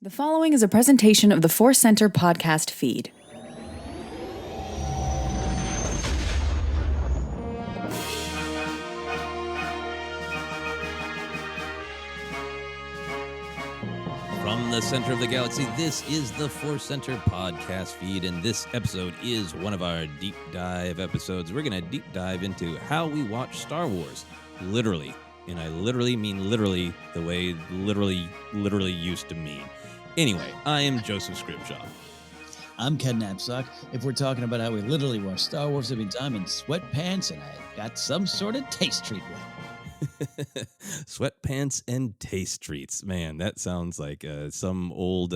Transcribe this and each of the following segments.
The following is a presentation of the ForceCenter podcast feed. From the center of the galaxy, this is the ForceCenter podcast feed, and this episode is one of our deep dive episodes. We're going to deep dive into how we watch Star Wars, literally. And I literally mean literally the way literally used to mean. Anyway, I am Joseph Scrimshaw. I'm Ken Napzok. If we're talking about how we literally watch Star Wars, it means I'm in sweatpants and I got some sort of taste treat with me. Sweatpants and taste treats. Man, that sounds like some old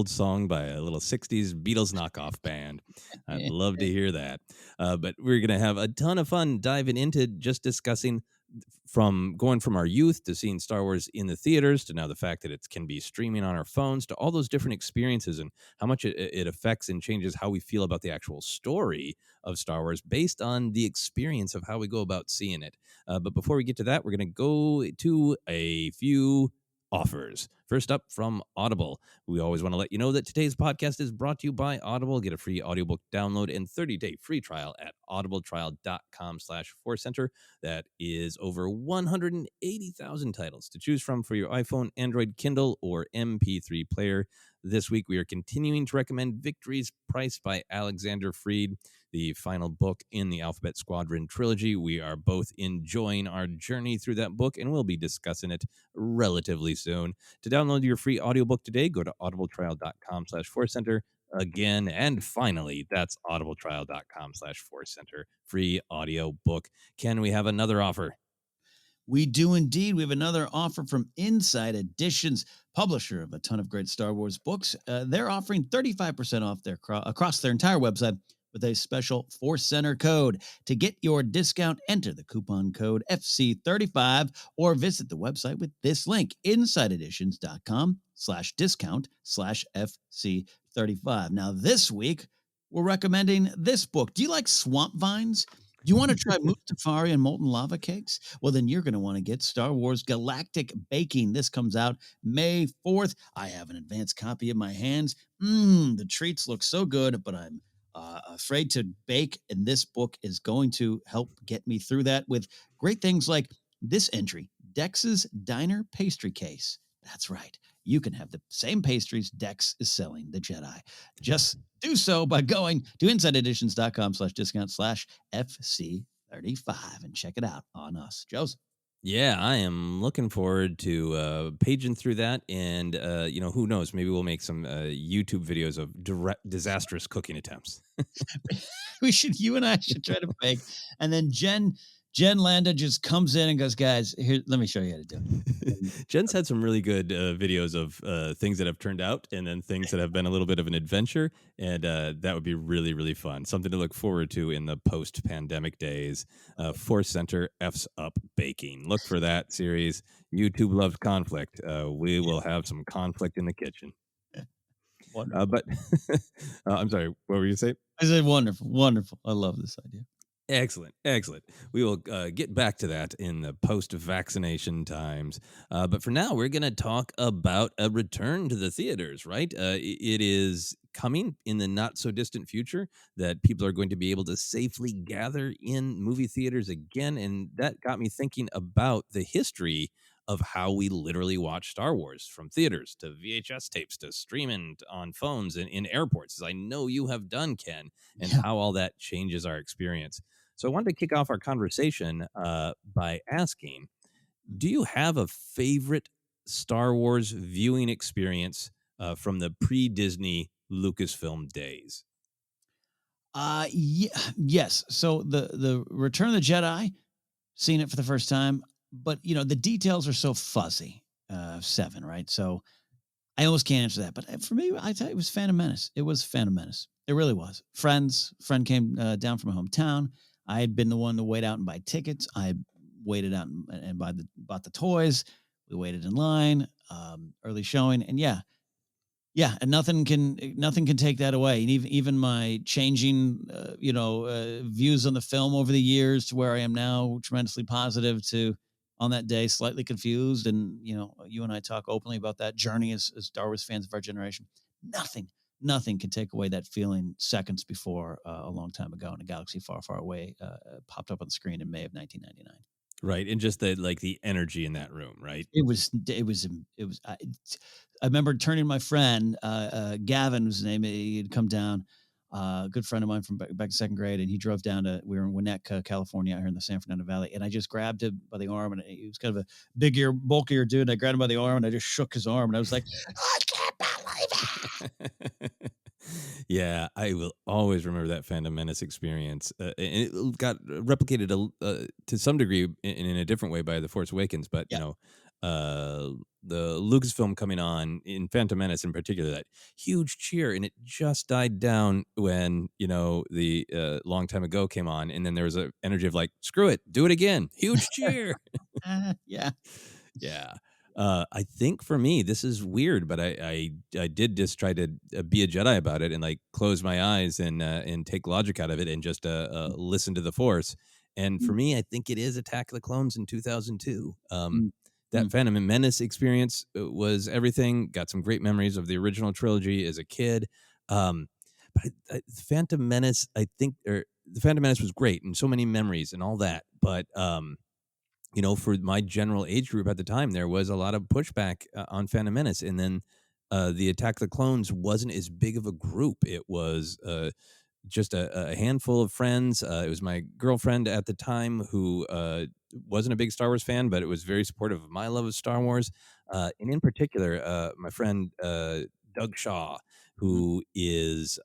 song by a little 60s Beatles knockoff band. I'd love to hear that. But we're going to have a ton of fun diving into just discussing from going from our youth to seeing Star Wars in the theaters to now the fact that it can be streaming on our phones to all those different experiences and how much it affects and changes how we feel about the actual story of Star Wars based on the experience of how we go about seeing it. But before we get to that, we're going to go to a few offers. First up from Audible. We always want to let you know that today's podcast is brought to you by Audible. Get a free audiobook download and 30-day free trial at audibletrial.com/ForceCenter. That is over 180,000 titles to choose from for your iPhone, Android, Kindle, or MP3 player. This week, we are continuing to recommend Victory's Price by Alexander Freed, the final book in the Alphabet Squadron trilogy. We are both enjoying our journey through that book, and we'll be discussing it relatively soon. To download your free audiobook today, go to audibletrial.com/ForceCenter. Again, and finally, that's audibletrial.com/ForceCenter. Free audio book. Ken, we have another offer. We do indeed. We have another offer from Inside Editions, publisher of a ton of great Star Wars books. They're offering 35% off across their entire website with a special ForceCenter code. To get your discount, enter the coupon code FC35 or visit the website with this link, insideeditions.com/discount/FC35. Now, this week, we're recommending this book. Do you like swamp vines? Do you want to try Mustafari and molten lava cakes? Well, then you're going to want to get Star Wars Galactic Baking. This comes out May 4th. I have an advanced copy in my hands. The treats look so good, but I'm afraid to bake, and this book is going to help get me through that with great things like this entry, Dex's Diner Pastry Case. That's right. You can have the same pastries Dex is selling the Jedi. Just do so by going to insideeditions.com/discount/FC35 and check it out on us. Joseph. Yeah, I am looking forward to paging through that. And, who knows? Maybe we'll make some YouTube videos of disastrous cooking attempts. You and I should try to bake. And then Jen Landa just comes in and goes, guys, here, let me show you how to do it. Jen's had some really good videos of things that have turned out and then things that have been a little bit of an adventure. And that would be really, really fun. Something to look forward to in the post-pandemic days. ForceCenter F's Up Baking. Look for that series. YouTube loves conflict. We will have some conflict in the kitchen. But I'm sorry, what were you saying? I said wonderful. I love this idea. Excellent. We will get back to that in the post-vaccination times. But for now, we're going to talk about a return to the theaters, right? It is coming in the not-so-distant future that people are going to be able to safely gather in movie theaters again. And that got me thinking about the history of how we literally watch Star Wars, from theaters to VHS tapes to streaming on phones and in airports, as I know you have done, Ken, and how all that changes our experience. So I wanted to kick off our conversation by asking, do you have a favorite Star Wars viewing experience from the pre-Disney Lucasfilm days? Yes. So the Return of the Jedi, seen it for the first time, but the details are so fuzzy. 7, right? So I almost can't answer that. But for me, I thought it was Phantom Menace. It was Phantom Menace. It really was. Friend came down from my hometown. I had been the one to wait out and buy tickets. I waited out and bought the toys. We waited in line, early showing, and and nothing can take that away. And even my changing, views on the film over the years to where I am now, tremendously positive, to on that day, slightly confused. And, you and I talk openly about that journey as Star Wars fans of our generation. Nothing can take away that feeling seconds before a long time ago in a galaxy far, far away popped up on the screen in May of 1999. Right. And just the energy in that room, right? I remember turning to my friend, Gavin was his name. He had come down, a good friend of mine from back in second grade. And he drove down we were in Winnetka, California, out here in the San Fernando Valley. And I just grabbed him by the arm, and he was kind of a bigger, bulkier dude. And I grabbed him by the arm and I just shook his arm, and I was like, I can't believe it. Yeah, I will always remember that Phantom Menace experience. And it got replicated to some degree in a different way by The Force Awakens. But, the Lucasfilm coming on in Phantom Menace in particular, that huge cheer, and it just died down when, the Long Time Ago came on. And then there was an energy of like, screw it, do it again. Huge cheer. Yeah. Yeah. I think for me, this is weird, but I did just try to be a Jedi about it and like close my eyes and take logic out of it and just listen to the Force. And for me, I think it is Attack of the Clones in 2002. That Phantom Menace experience was everything. Got some great memories of the original trilogy as a kid. But Phantom Menace, the Phantom Menace was great and so many memories and all that. But for my general age group at the time, there was a lot of pushback on Phantom Menace. And then the Attack of the Clones wasn't as big of a group. It was just a handful of friends. It was my girlfriend at the time who wasn't a big Star Wars fan, but it was very supportive of my love of Star Wars. And in particular, my friend Doug Shaw, who is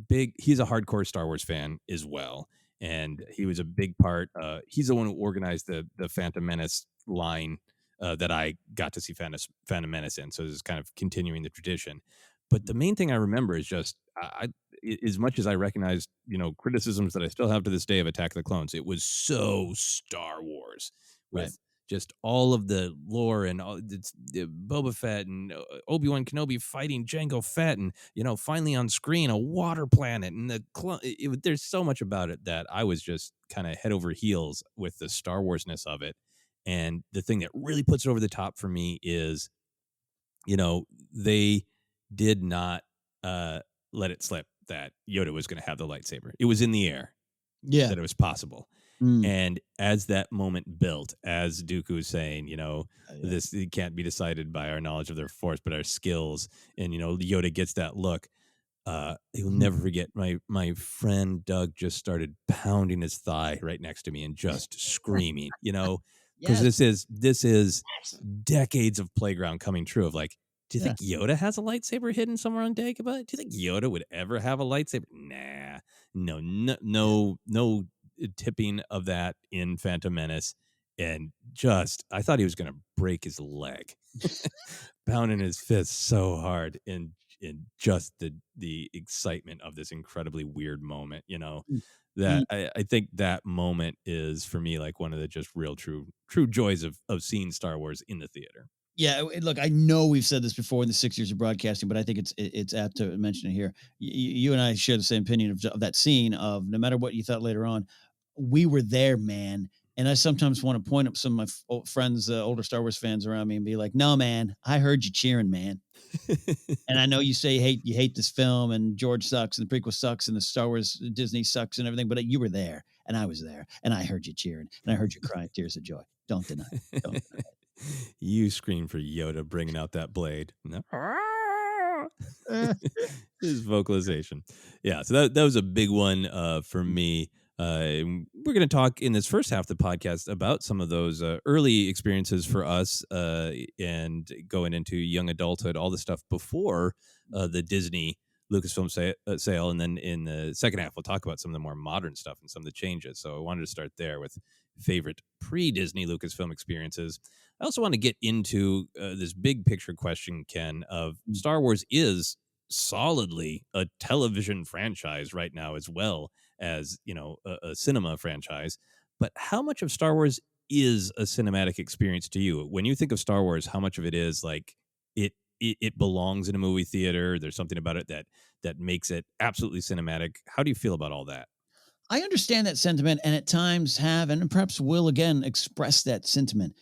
big. He's a hardcore Star Wars fan as well. And he was a big part. He's the one who organized the Phantom Menace line that I got to see Phantom Menace in. So this is kind of continuing the tradition. But the main thing I remember is just, as much as I recognized, criticisms that I still have to this day of Attack of the Clones, it was so Star Wars with just all of the lore and all the Boba Fett and Obi-Wan Kenobi fighting Jango Fett and, finally on screen, a water planet and there's so much about it that I was just kind of head over heels with the Star Wars-ness of it. And the thing that really puts it over the top for me is, they did not let it slip that Yoda was going to have the lightsaber. It was in the air that it was possible. And as that moment built, as Dooku was saying, this it can't be decided by our knowledge of their Force, but our skills. And, Yoda gets that look. He'll never forget. My friend Doug just started pounding his thigh right next to me and just screaming, because this is decades of playground coming true of like, do you think Yoda has a lightsaber hidden somewhere on Dagobah? Do you think Yoda would ever have a lightsaber? Nah, no tipping of that in Phantom Menace. And I thought he was going to break his leg, pounding his fist so hard in just the excitement of this incredibly weird moment, that I think that moment is for me like one of the just real true joys of seeing Star Wars in the theater. Yeah, look, I know we've said this before in the 6 years of broadcasting, but I think it's apt to mention it here. You and I share the same opinion of that scene of no matter what you thought later on, we were there, man. And I sometimes want to point up some of my friends, older Star Wars fans around me and be like, no, man, I heard you cheering, man. And I know you say you hate this film and George sucks and the prequel sucks and the Star Wars Disney sucks and everything, but you were there and I was there and I heard you cheering and I heard you crying tears of joy. Don't deny it. Don't deny it. You scream for Yoda bringing out that blade. No. His vocalization. Yeah, so that was a big one for me. We're going to talk in this first half of the podcast about some of those early experiences for us and going into young adulthood, all the stuff before the Disney Lucasfilm sale. And then in the second half, we'll talk about some of the more modern stuff and some of the changes. So I wanted to start there with favorite pre-Disney Lucasfilm experiences. I also want to get into this big picture question, Ken, of Star Wars is solidly a television franchise right now as well as, a cinema franchise. But how much of Star Wars is a cinematic experience to you? When you think of Star Wars, how much of it is like it belongs in a movie theater? There's something about it that makes it absolutely cinematic. How do you feel about all that? I understand that sentiment, and at times have, and perhaps will again express that sentiment.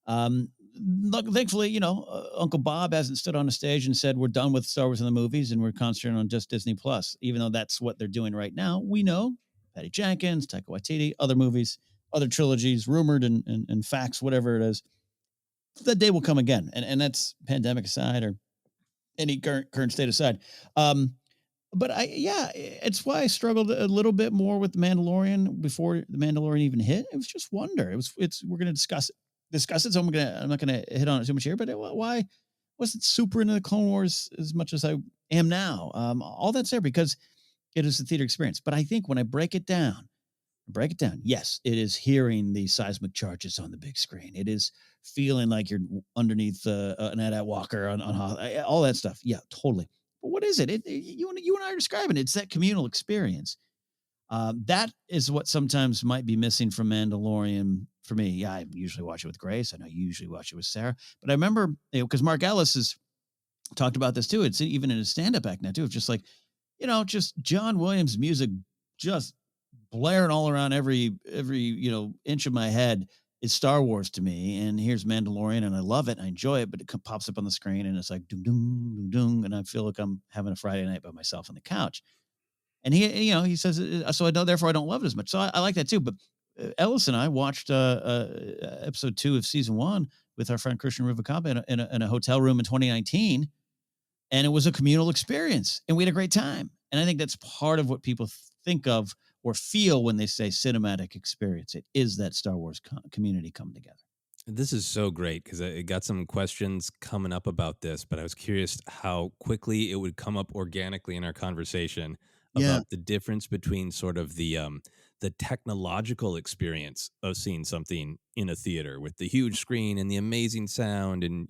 Look, thankfully, Uncle Bob hasn't stood on a stage and said we're done with Star Wars in the movies and we're concentrating on just Disney Plus. Even though that's what they're doing right now, we know Patty Jenkins, Taika Waititi, other movies, other trilogies, rumored and facts, whatever it is. That day will come again, and that's pandemic aside or any current state aside. Um, but it's why I struggled a little bit more with the Mandalorian before the Mandalorian even hit. It was just wonder. It's we're gonna discuss it. So I'm not gonna hit on it too much here. But why wasn't super into the Clone Wars as much as I am now? All that's there because it is a theater experience. But I think when I break it down. Yes, it is hearing the seismic charges on the big screen. It is feeling like you're underneath an AT-AT Walker on all that stuff. Yeah, totally. But what is it? You and I are describing it. It's that communal experience. That is what sometimes might be missing from Mandalorian for me. Yeah, I usually watch it with Grace. I know you usually watch it with Sarah. But I remember, because Mark Ellis has talked about this too. It's even in his stand-up act now too. It's just like, just John Williams music just blaring all around every inch of my head is Star Wars to me. And here's Mandalorian, and I love it. I enjoy it, but it pops up on the screen, and it's like doom doom doom doom, and I feel like I'm having a Friday night by myself on the couch. And he says, so I know, therefore I don't love it as much. So I like that too. But Ellis and I watched episode 2 of season 1 with our friend Christian Ruvacaba in a hotel room in 2019. And it was a communal experience, and we had a great time. And I think that's part of what people think of or feel when they say cinematic experience. It is that Star Wars community coming together. This is so great because I got some questions coming up about this, but I was curious how quickly it would come up organically in our conversation Yeah. about the difference between sort of the technological experience of seeing something in a theater with the huge screen and the amazing sound and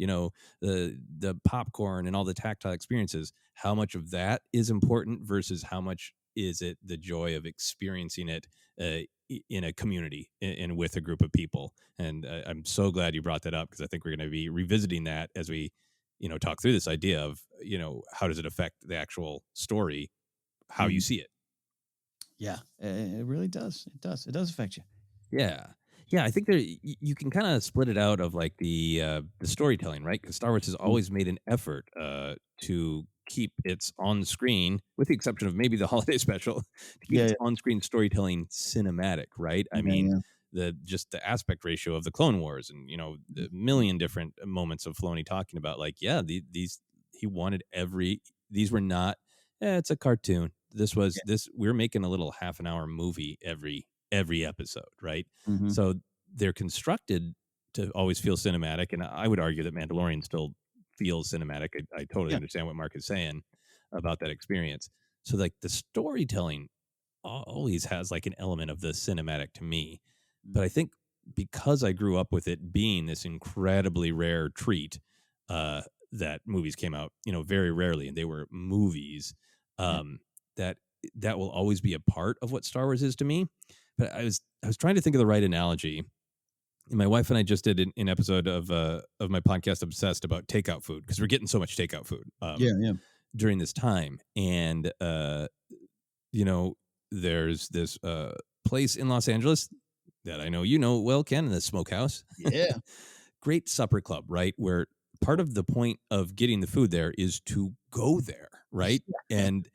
the popcorn and all the tactile experiences. How much of that is important versus how much is it the joy of experiencing it in a community and with a group of people. And I'm so glad you brought that up because I think we're going to be revisiting that as we, talk through this idea of, how does it affect the actual story, how you see it. Yeah, it really does. It does. It does affect you. Yeah. Yeah, I think you can kind of split it out of like the storytelling, right? Because Star Wars has always made an effort to keep its on screen, with the exception of maybe the holiday special, to keep Yeah, its on screen storytelling cinematic, right? I mean, yeah. the aspect ratio of the Clone Wars, and the million different moments of Filoni talking about like, yeah, these he wanted these were not. It's a cartoon. This was this. We're making a little half an hour movie every episode, right? Mm-hmm. So they're constructed to always feel cinematic, and I would argue that Mandalorian still feels cinematic. I totally understand what Mark is saying about that experience. So like the storytelling always has like an element of the cinematic to me, but I think because I grew up with it being this incredibly rare treat, that movies came out, very rarely, and they were movies, that that will always be a part of what Star Wars is to me. But I was trying to think of the right analogy. And my wife and I just did an episode of my podcast Obsessed about takeout food because we're getting so much takeout food during this time. And there's this place in Los Angeles that I know well, Ken, the Smokehouse. Yeah. Great supper club, right? Where part of the point of getting the food there is to go there, right? And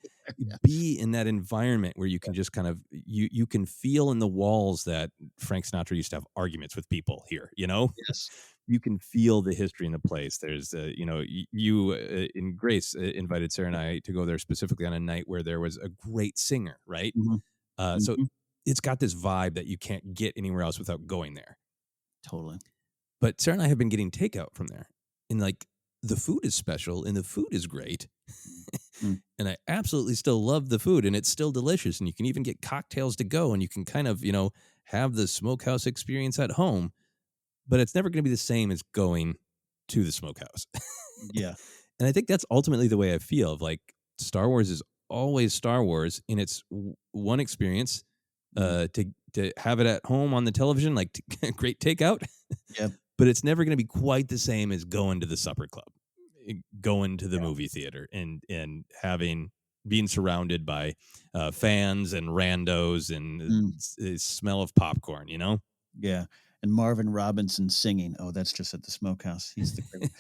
be in that environment where you can just kind of you can feel in the walls that Frank Sinatra used to have arguments with people here. Yes. You can feel the history in the place. There's you in Grace invited Sarah and I to go there specifically on a night where there was a great singer, right? Mm-hmm. So it's got this vibe that you can't get anywhere else without going there. Totally. But Sarah and I have been getting takeout from there, and like the food is special and the food is great. And I absolutely still love the food, and it's still delicious, and you can even get cocktails to go, and you can kind of, have the Smokehouse experience at home, but it's never going to be the same as going to the Smokehouse. Yeah. And I think that's ultimately the way I feel of like Star Wars is always Star Wars in its one experience, to have it at home on the television, like great takeout. Yeah. But it's never going to be quite the same as going to the supper club, going to the movie theater and having being surrounded by fans and randos and Mm, the smell of popcorn, you know? yeah, and Marvin Robinson singing. Oh, that's just at the smokehouse. He's the great one.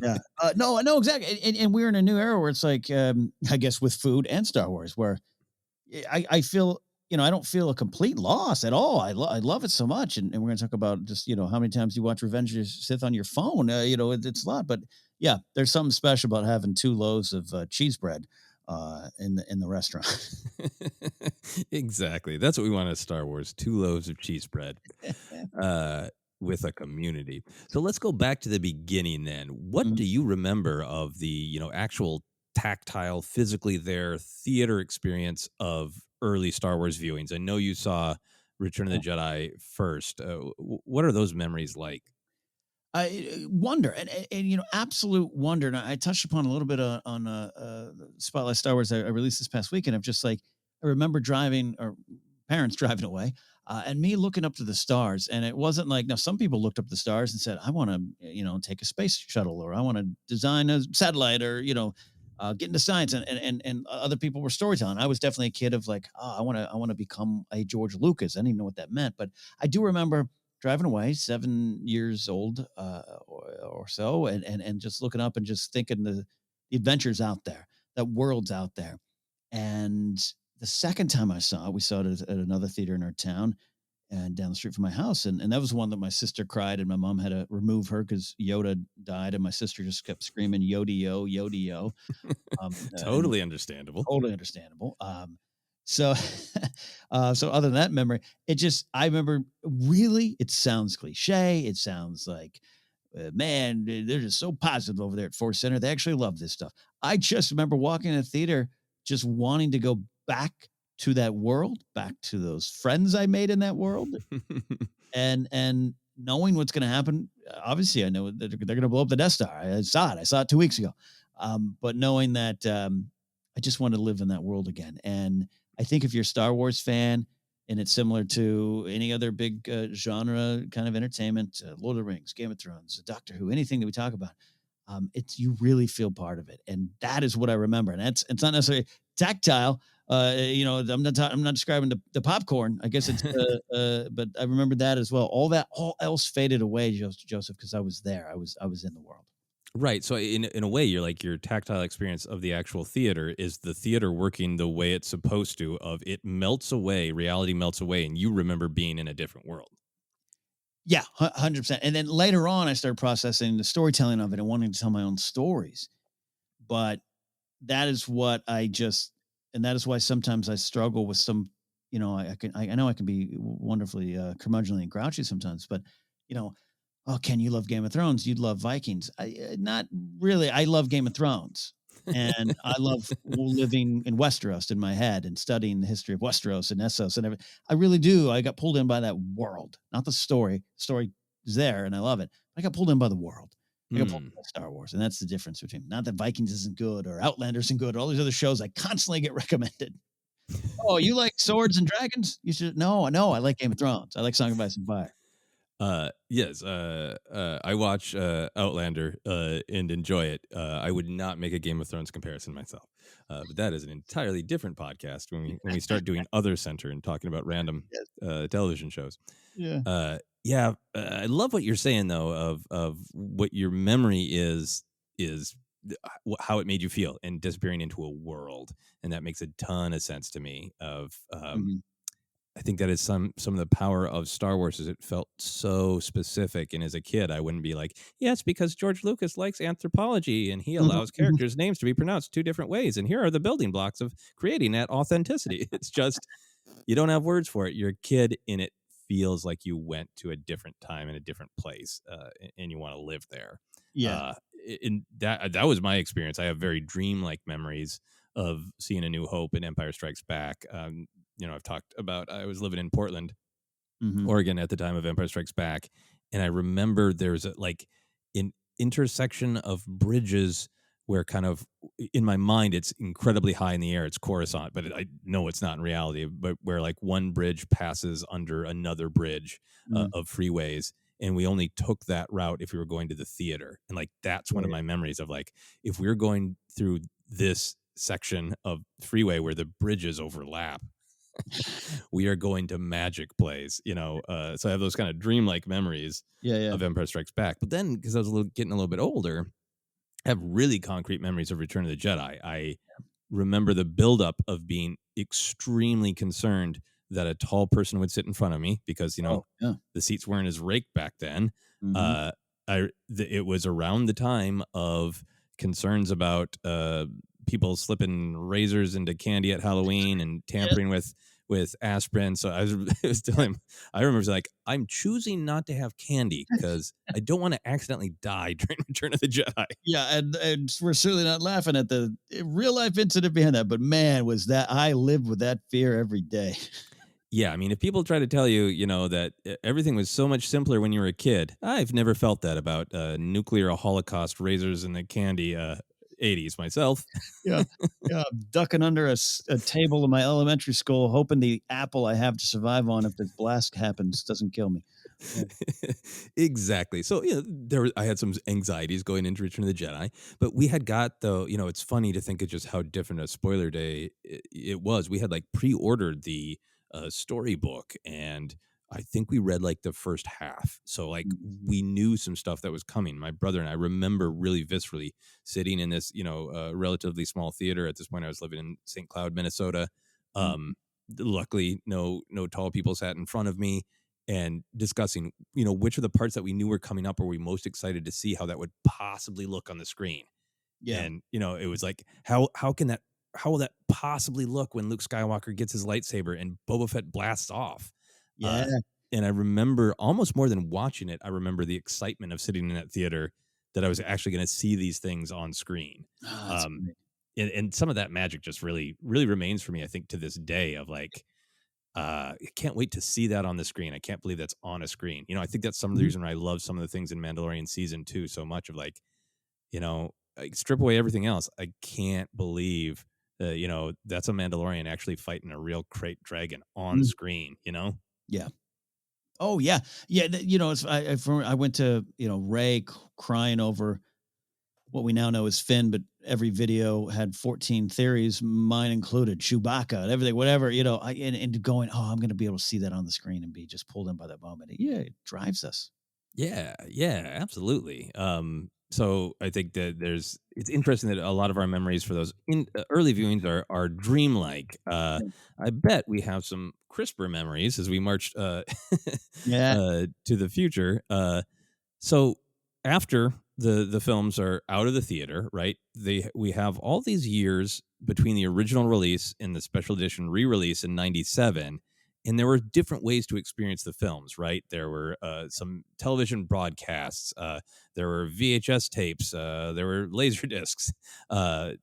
Yeah. No, no, exactly. And we're in a new era where it's like, I guess with food and Star Wars, where I feel, I don't feel a complete loss at all. I love it so much. And we're going to talk about just, how many times you watch Revenge of the Sith on your phone. It's a lot. But yeah, there's something special about having 2 loaves of cheese bread in the restaurant. Exactly. That's what we want at Star Wars: 2 loaves of cheese bread. Uh, with a community. So let's go back to the beginning then. What Mhm. do you remember of the, actual tactile, physically there theater experience of early Star Wars viewings? I know you saw Return of the Jedi first. What are those memories like? I wonder, and absolute wonder. And I touched upon a little bit on Spotlight Star Wars I released this past weekend of just like I remember driving or parents driving away, and me looking up to the stars. And it wasn't like now some people looked up the stars and said, "I want to, take a space shuttle, or I want to design a satellite, or get into science." And other people were storytelling. I was definitely a kid of like, oh, I want to become a George Lucas. I didn't even know what that meant, but I do remember driving away, 7 years old or so, and just looking up and just thinking the adventures out there, that world's out there. And the second time I saw it, we saw it at another theater in our town and down the street from my house. And that was one that my sister cried and my mom had to remove her because Yoda died. And my sister just kept screaming, Yoda-yo, Yoda-yo. And Totally understandable. totally understandable. So, so other than that memory, I remember really, it sounds cliche. It sounds like, man, they're just so positive over there at ForceCenter. They actually love this stuff. I just remember walking in a theater, just wanting to go back to that world, back to those friends I made in that world, and knowing what's going to happen. Obviously, I know that they're going to blow up the Death Star. I saw it. I saw it 2 weeks ago. But knowing that, I just want to live in that world again. And I think if you're a Star Wars fan, and it's similar to any other big genre kind of entertainment, Lord of the Rings, Game of Thrones, Doctor Who, anything that we talk about, it's you really feel part of it, and that is what I remember. And it's not necessarily tactile. I'm not describing the popcorn. I guess it's, but I remember that as well. All else faded away, Joseph, because I was there. I was in the world. Right. So in a way, you're like your tactile experience of the actual theater is the theater working the way it's supposed to. Of it melts away, reality melts away, and you remember being in a different world. Yeah, 100%. And then later on, I started processing the storytelling of it and wanting to tell my own stories. But that is what and that is why sometimes I struggle with some, I know I can be wonderfully curmudgeonly and grouchy sometimes, but you know, oh, Ken, you love Game of Thrones. You'd love Vikings. Not really. I love Game of Thrones. And I love living in Westeros in my head and studying the history of Westeros and Essos and everything. I really do. I got pulled in by that world, not the story. Story is there and I love it. I got pulled in by the world. I got pulled in by Star Wars. And that's the difference between not that Vikings isn't good or Outlander isn't good or all these other shows I constantly get recommended. Oh, you like swords and dragons? You should no, I like Game of Thrones. I like Song of Ice and Fire. Yes, I watch Outlander and enjoy it. I would not make a Game of Thrones comparison myself, but that is an entirely different podcast when we start doing Other Center and talking about random television shows. Yeah. I love what you're saying though of what your memory is how it made you feel and disappearing into a world, and that makes a ton of sense to me. Mhm. I think that is some of the power of Star Wars is it felt so specific. And as a kid, I wouldn't be like, yes, because George Lucas likes anthropology and he Mhm, allows mhm. characters' names to be pronounced 2 different ways. And here are the building blocks of creating that authenticity. It's just, you don't have words for it. You're a kid and it feels like you went to a different time and a different place and you want to live there. Yeah. Uh, and that was my experience. I have very dreamlike memories of seeing A New Hope and Empire Strikes Back. I've talked about I was living in Portland, Mhm. Oregon at the time of Empire Strikes Back, and I remember there's an intersection of bridges where kind of in my mind it's incredibly high in the air, it's Coruscant, but I know it's not in reality. But where like one bridge passes under another bridge Mm. of freeways, and we only took that route if we were going to the theater, and like that's one of Right. my memories of like if we were going through this section of freeway where the bridges overlap. We are going to magic plays, so I have those kind of dreamlike memories Yeah. of Empire Strikes Back. But then, because I was getting a little bit older, I have really concrete memories of Return of the Jedi. I remember the buildup of being extremely concerned that a tall person would sit in front of me because, Oh, yeah. the seats weren't as raked back then. Mhm. Uh, it was around the time of concerns about people slipping razors into candy at Halloween and Yeah. tampering with aspirin. So I was telling him, I remember like, I'm choosing not to have candy because I don't want to accidentally die during Return of the Jedi. Yeah, and we're certainly not laughing at the real life incident behind that, but man, was that I lived with that fear every day. Yeah, I mean, if people try to tell you, that everything was so much simpler when you were a kid, I've never felt that about nuclear holocaust razors and the candy 80s myself. Yeah. Yeah, I'm ducking under a table in my elementary school, hoping the apple I have to survive on if the blast happens doesn't kill me. Yeah. Exactly. So, I had some anxieties going into Return of the Jedi, but we had got though, it's funny to think of just how different a spoiler day it was. We had like pre-ordered the storybook, and I think we read like the first half. So like Mhm. we knew some stuff that was coming. My brother and I remember really viscerally sitting in this, relatively small theater. At this point, I was living in St. Cloud, Minnesota. Mhm. Um, Luckily, no tall people sat in front of me, and discussing, which of the parts that we knew were coming up were we most excited to see how that would possibly look on the screen. Yeah. And, it was like, how will that possibly look when Luke Skywalker gets his lightsaber and Boba Fett blasts off? Yeah. Uh, and I remember almost more than watching it, I remember the excitement of sitting in that theater that I was actually going to see these things on screen. Oh, that's Um, great. and some of that magic just really, really remains for me, I think, to this day of like, I can't wait to see that on the screen. I can't believe that's on a screen. I think that's some of the Mhm. reason why I love some of the things in Mandalorian season 2 so much of like, like strip away everything else. I can't believe that, that's a Mandalorian actually fighting a real crate dragon on Mm. screen. Yeah. Oh, yeah. Yeah, it's I went to, Ray crying over what we now know as Finn, but every video had 14 theories, mine included, Chewbacca and everything, whatever, and going, oh, I'm going to be able to see that on the screen and be just pulled in by that moment. Yeah, it drives us. Yeah, absolutely. So I think that it's interesting that a lot of our memories for those early viewings are dreamlike. Yeah. I bet we have some crisper memories as we marched Yeah. to the future. So after the films are out of the theater, right? We have all these years between the original release and the special edition re-release in '97, and there were different ways to experience the films, right? There were some television broadcasts, there were VHS tapes, there were laser discs,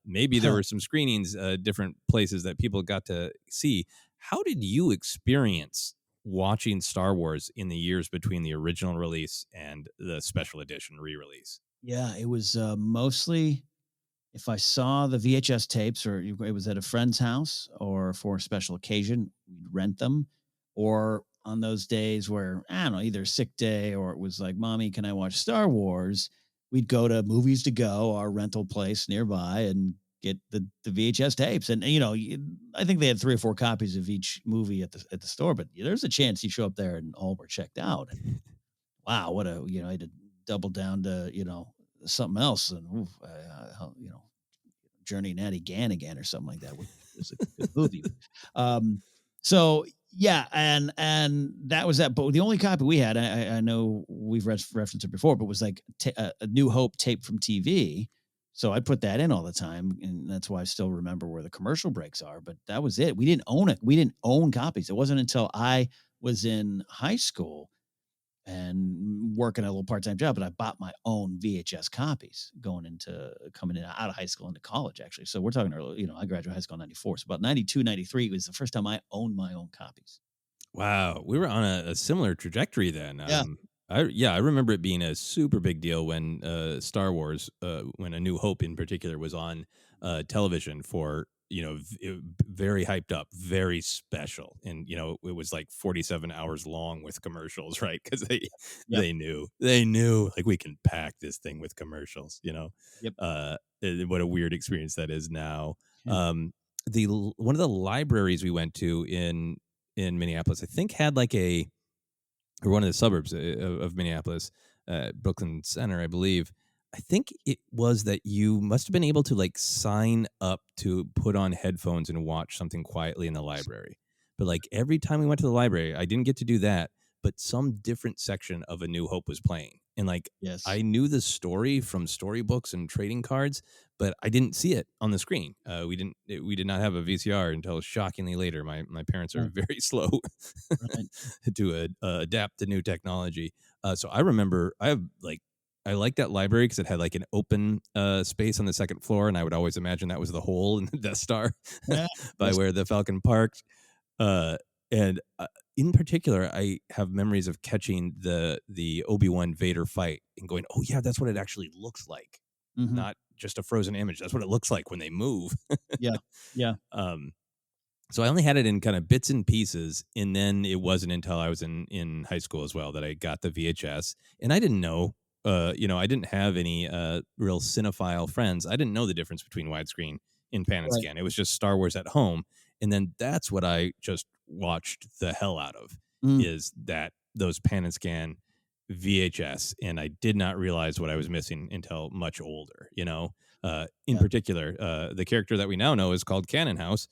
maybe there were some screenings, different places that people got to see. How did you experience watching Star Wars in the years between the original release and the special edition re-release? Yeah, it was mostly if I saw the VHS tapes or it was at a friend's house or for a special occasion, we'd rent them. Or on those days where, I don't know, either a sick day or it was like, Mommy, can I watch Star Wars? We'd go to Movies to Go, our rental place nearby, and get the VHS tapes. And, I think they had 3 or 4 copies of each movie at the store, but there's a chance you show up there and all were checked out. And wow, I had to double down to, something else. And, Journey Natty Gannigan or something like that, which is a good movie. Um, so yeah, and that was that. But the only copy we had, I know we've referenced it before, but was like a New Hope tape from TV. So I put that in all the time, and that's why I still remember where the commercial breaks are. But that was it. We didn't own it. We didn't own copies. It wasn't until I was in high school and working a little part-time job, but I bought my own VHS copies coming in out of high school into college, actually. So we're talking early, I graduated high school in 94. So about 92, 93 was the first time I owned my own copies. Wow, we were on a similar trajectory then. Yeah. I remember it being a super big deal when Star Wars, when A New Hope in particular was on television for very hyped up, very special, and it was like 47 hours long with commercials, right? Because Yep. they knew like we can pack this thing with commercials. Yep. what a weird experience that is now. Yeah. One of the libraries we went to in Minneapolis, I think, had like or one of the suburbs of Minneapolis, Brooklyn Center, I believe. I think it was that you must have been able to like sign up to put on headphones and watch something quietly in the library. But like every time we went to the library, I didn't get to do that, but some different section of A New Hope was playing. And like Yes. I knew the story from storybooks and trading cards, but I didn't see it on the screen. We did not have a VCR until shockingly later. My parents are Right. very slow Right. to adapt to new technology. So I remember I liked that library because it had like an open space on the second floor, and I would always imagine that was the hole in the Death Star Yeah. by Yes. where the Falcon parked. And in particular, I have memories of catching the Obi-Wan Vader fight and going, "Oh yeah, that's what it actually looks like, Mhm. not just a frozen image. That's what it looks like when they move." Yeah. Yeah. um, so I only had it in kind of bits and pieces, and then it wasn't until I was in high school as well that I got the VHS, and I didn't know, I didn't have any real cinephile friends. I didn't know the difference between widescreen and pan and Right. scan. It was just Star Wars at home, and then that's what I just watched the hell out of Mm. is that those pan and scan VHS, and I did not realize what I was missing until much older. In Yeah. particular, the character that we now know is called Cannon House,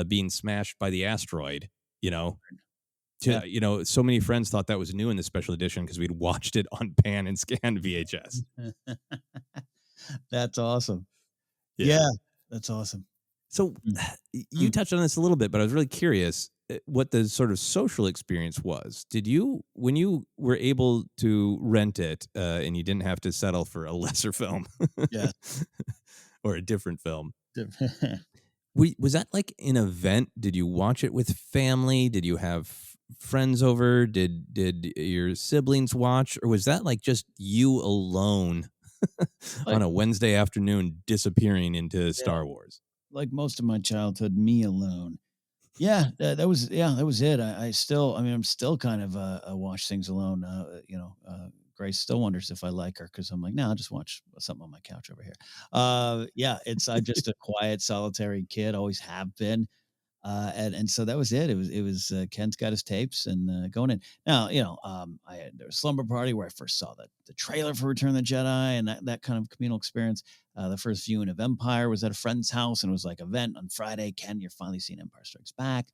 being smashed by the asteroid. You know, Yeah. so many friends thought that was new in the special edition because we'd watched it on pan and scan VHS. That's awesome. Yeah. Yeah. That's awesome. So Mm. you Mm. touched on this a little bit, but I was really curious what the sort of social experience was. When you were able to rent it, and you didn't have to settle for a lesser film Yeah. or a different film, Diff- was that like an event? Did you watch it with family? Did you have friends over? Did your siblings watch, or was that like just you alone on like a Wednesday afternoon disappearing into yeah, Star Wars? like most of my childhood, me alone. Yeah, that was it. I still, I mean, I'm still kind of watch things alone. Grace still wonders if I like her because I'm like, no, I'll just watch something on my couch over here. Yeah, I'm just a quiet, solitary kid. Always have been. And so that was it. It was Ken's got his tapes and going in. Now, I had there was slumber party where I first saw the trailer for Return of the Jedi and that kind of communal experience. The first viewing of Empire was at a friend's house and it was like event on Friday. Ken, you're finally seeing Empire Strikes Back.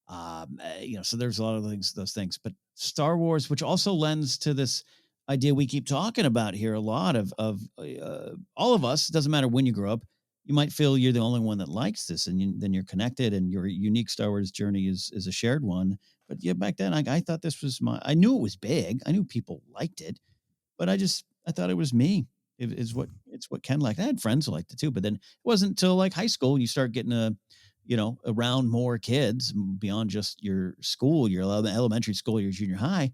So there's a lot of those things, but Star Wars, which also lends to this idea we keep talking about here a lot of all of us. It doesn't matter when you grow up, you might feel you're the only one that likes this, and then you're connected, and your unique Star Wars journey is a shared one. But yeah, back then I thought this was I knew it was big. I knew people liked it, but I thought it was me. It's what Ken liked. I had friends who liked it too, but then it wasn't until like high school you start getting around more kids beyond just your school, your elementary school, your junior high,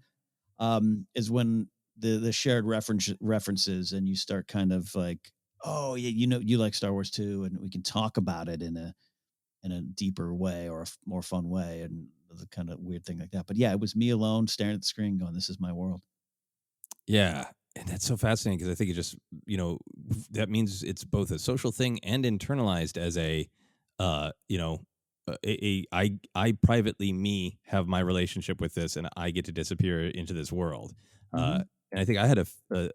is when the shared references and you start kind of like, oh yeah, you like Star Wars too, and we can talk about it in a deeper way or a more fun way, and the kind of weird thing like that. But yeah, it was me alone staring at the screen, going, "This is my world." Yeah. And that's so fascinating because I think it just, that means it's both a social thing and internalized as uh, you know, I privately have my relationship with this and I get to disappear into this world. Uh, Hmm. and I think I had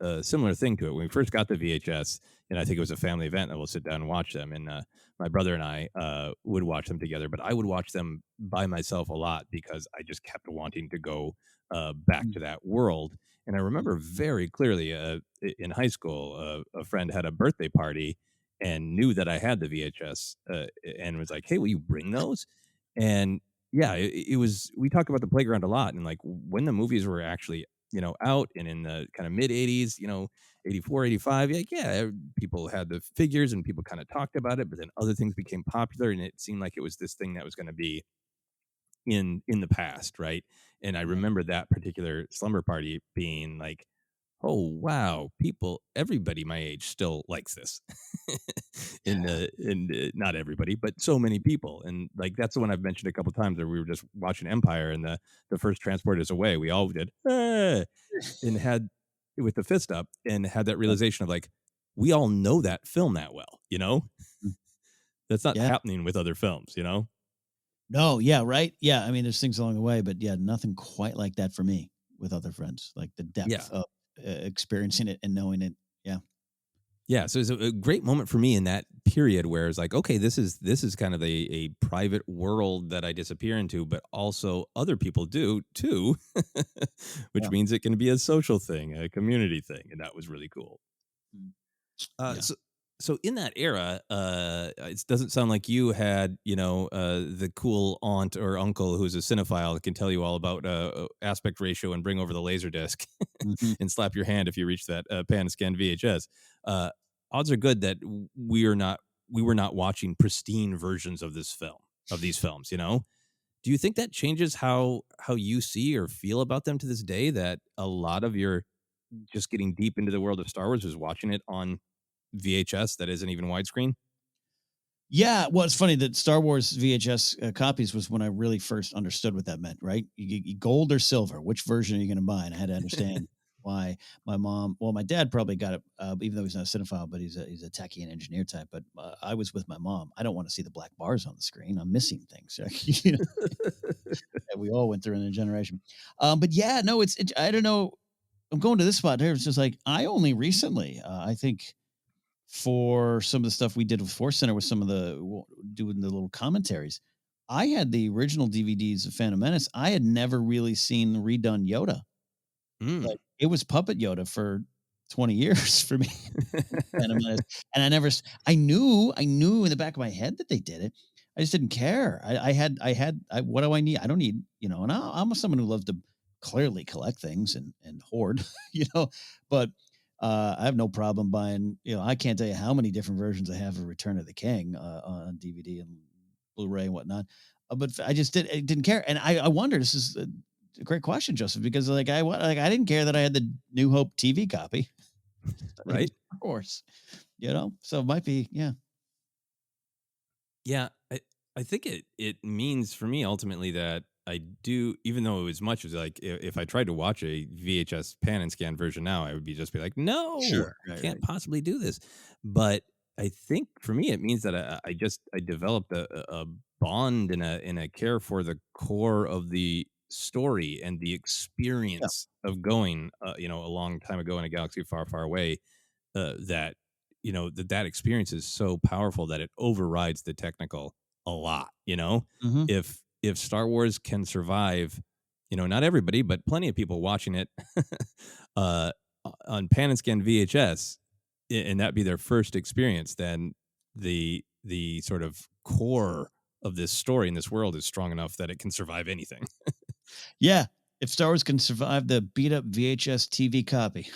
a similar thing to it when we first got the VHS, and I think it was a family event that we'll sit down and watch them. And my brother and I would watch them together, but I would watch them by myself a lot because I just kept wanting to go back to that world. And I remember very clearly in high school, a friend had a birthday party and knew that I had the VHS and was like, "Hey, will you bring those?" And yeah, it was. We talk about the playground a lot, and like when the movies were actually out and in the kind of mid '80s, 84, 85. Yeah, people had the figures and people kind of talked about it, but then other things became popular, and it seemed like it was this thing that was going to be in the past, right? And I Yeah. remember that particular slumber party being like, oh wow, everybody my age still likes this. Not everybody, but so many people. And like that's the one I've mentioned a couple times where we were just watching Empire and the first transport is away. We all did and had with the fist up and had that realization of like, we all know that film that well, you know? Mm. That's not Yeah. happening with other films, you know? No, yeah, right. Yeah, I mean, there's things along the way, but yeah, nothing quite like that for me with other friends. Like the Yeah. depth of experiencing it and knowing it. Yeah, Yeah, so it's a great moment for me in that period where it's like, okay, this is kind of a private world that I disappear into, but also other people do too, which yeah, means it can be a social thing, a community thing, and that was really cool. mm, Uh, yeah. so, so in that era, it doesn't sound like you had, the cool aunt or uncle who's a cinephile that can tell you all about aspect ratio and bring over the laser disc Mhm. and slap your hand if you reach that pan and scan VHS. Uh, Odds are good that we were not watching pristine versions of these films. Do you think that changes how you see or feel about them to this day? That a lot of your just getting deep into the world of Star Wars is watching it on VHS that isn't even widescreen? Yeah, well, it's funny that Star Wars VHS copies was when I really first understood what that meant. Right, gold or silver, which version are you going to buy? And I had to understand why my dad probably got it, even though he's not a cinephile, but he's a techie and engineer type. But I was with my mom. I don't want to see the black bars on the screen. I'm missing things. you know, that we all went through in a generation. But yeah, no, I don't know. I'm going to this spot here. It's just like I only recently, I think, for some of the stuff we did with ForceCenter with some of doing the little commentaries. I had the original DVDs of Phantom Menace. I had never really seen the redone Yoda. Mm. Like it was puppet Yoda for 20 years for me. Phantom Menace. And I knew in the back of my head that they did it. I just didn't care. What do I need? I don't need, and I'm someone who loves to clearly collect things and hoard, but I have no problem buying, I can't tell you how many different versions I have of Return of the King on DVD and Blu-ray and whatnot. But I didn't care. And I wonder, this is a great question, Joseph, because I didn't care that I had the New Hope TV copy. It was Right? Star Wars. So it might be, yeah. Yeah, I think it means for me ultimately that I do, even though as much as like if I tried to watch a VHS pan and scan version now, I would be like, no, Sure. I Right, can't right. possibly do this. But I think for me it means that I developed a bond and a care for the core of the story and the Yeah. experience of going, a long time ago in a galaxy far, far away, that that experience is so powerful that it overrides the technical a lot. Mhm. If Star Wars can survive, not everybody but plenty of people watching it uh on pan and scan VHS, and that be their first experience, then the sort of core of this story in this world is strong enough that it can survive anything. Yeah. If Star Wars can survive the beat up VHS TV copy,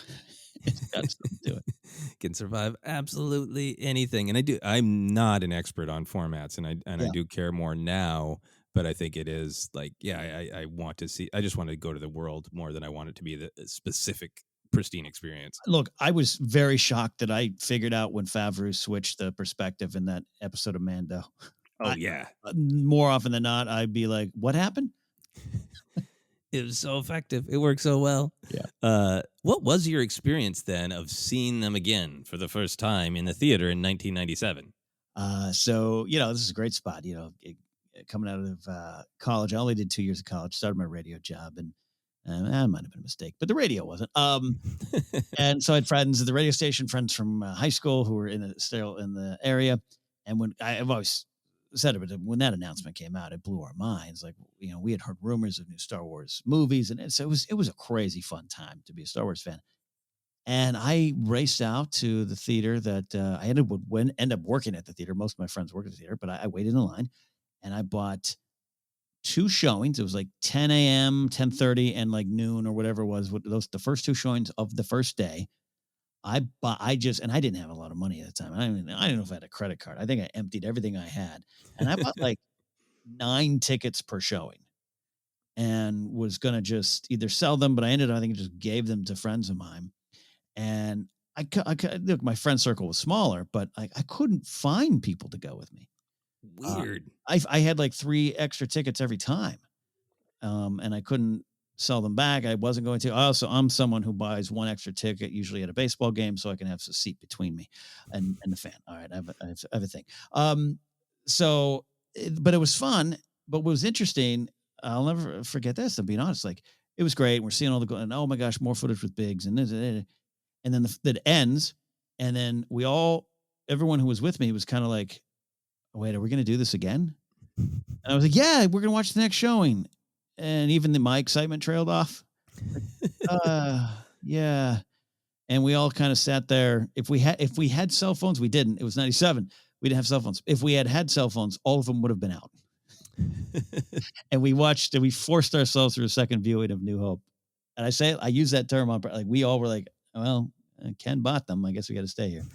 it's got something to it. Can survive absolutely anything. And I'm not an expert on formats, and I Yeah. do care more now, but I think it is like, yeah, I want to see, I just want to go to the world more than I want it to be the specific pristine experience. Look, I was very shocked that I figured out when Favreau switched the perspective in that episode of Mando. Oh yeah. More often than not, I'd be like, "What happened?" It was so effective. It worked so well. Yeah. What was your experience then of seeing them again for the first time in the theater in 1997? So this is a great spot. Coming out of college, I only did 2 years of college. Started my radio job, and that might have been a mistake, but the radio wasn't. And so I had friends at the radio station, friends from high school who were still in the area. And I've always said it, but when that announcement came out, it blew our minds. Like, we had heard rumors of new Star Wars movies, and so it was a crazy fun time to be a Star Wars fan. And I raced out to the theater that I end up working at the theater. Most of my friends work at the theater, but I waited in line and I bought two showings. It was like 10 a.m., 10:30, and like noon or whatever it was. The first two showings of the first day. And I didn't have a lot of money at the time. I don't know if I had a credit card. I think I emptied everything I had, and I bought like 9 tickets per showing, and was gonna just either sell them, but I think I just gave them to friends of mine. And look, my friend circle was smaller, but I couldn't find people to go with me. Uh, Weird. I had like 3 extra tickets every time, and I couldn't. sell them back. I wasn't going to. I'm someone who buys one extra ticket, usually at a baseball game, so I can have a seat between me and the fan. All right, I have a thing. But it was fun. But what was interesting, I'll never forget this. I'm being honest, like it was great. We're seeing all the and oh my gosh, more footage with Biggs and this, and then that ends, and then everyone who was with me was kind of like, wait, are we going to do this again? And I was like, yeah, we're going to watch the next showing. And even my excitement trailed off. Yeah. And we all kind of sat there. If we had cell phones, we didn't. It was 97. We didn't have cell phones. If we had cell phones, all of them would have been out. And we forced ourselves through a second viewing of New Hope. And I use that term on, like, we all were like, well, Ken bought them. I guess we got to stay here.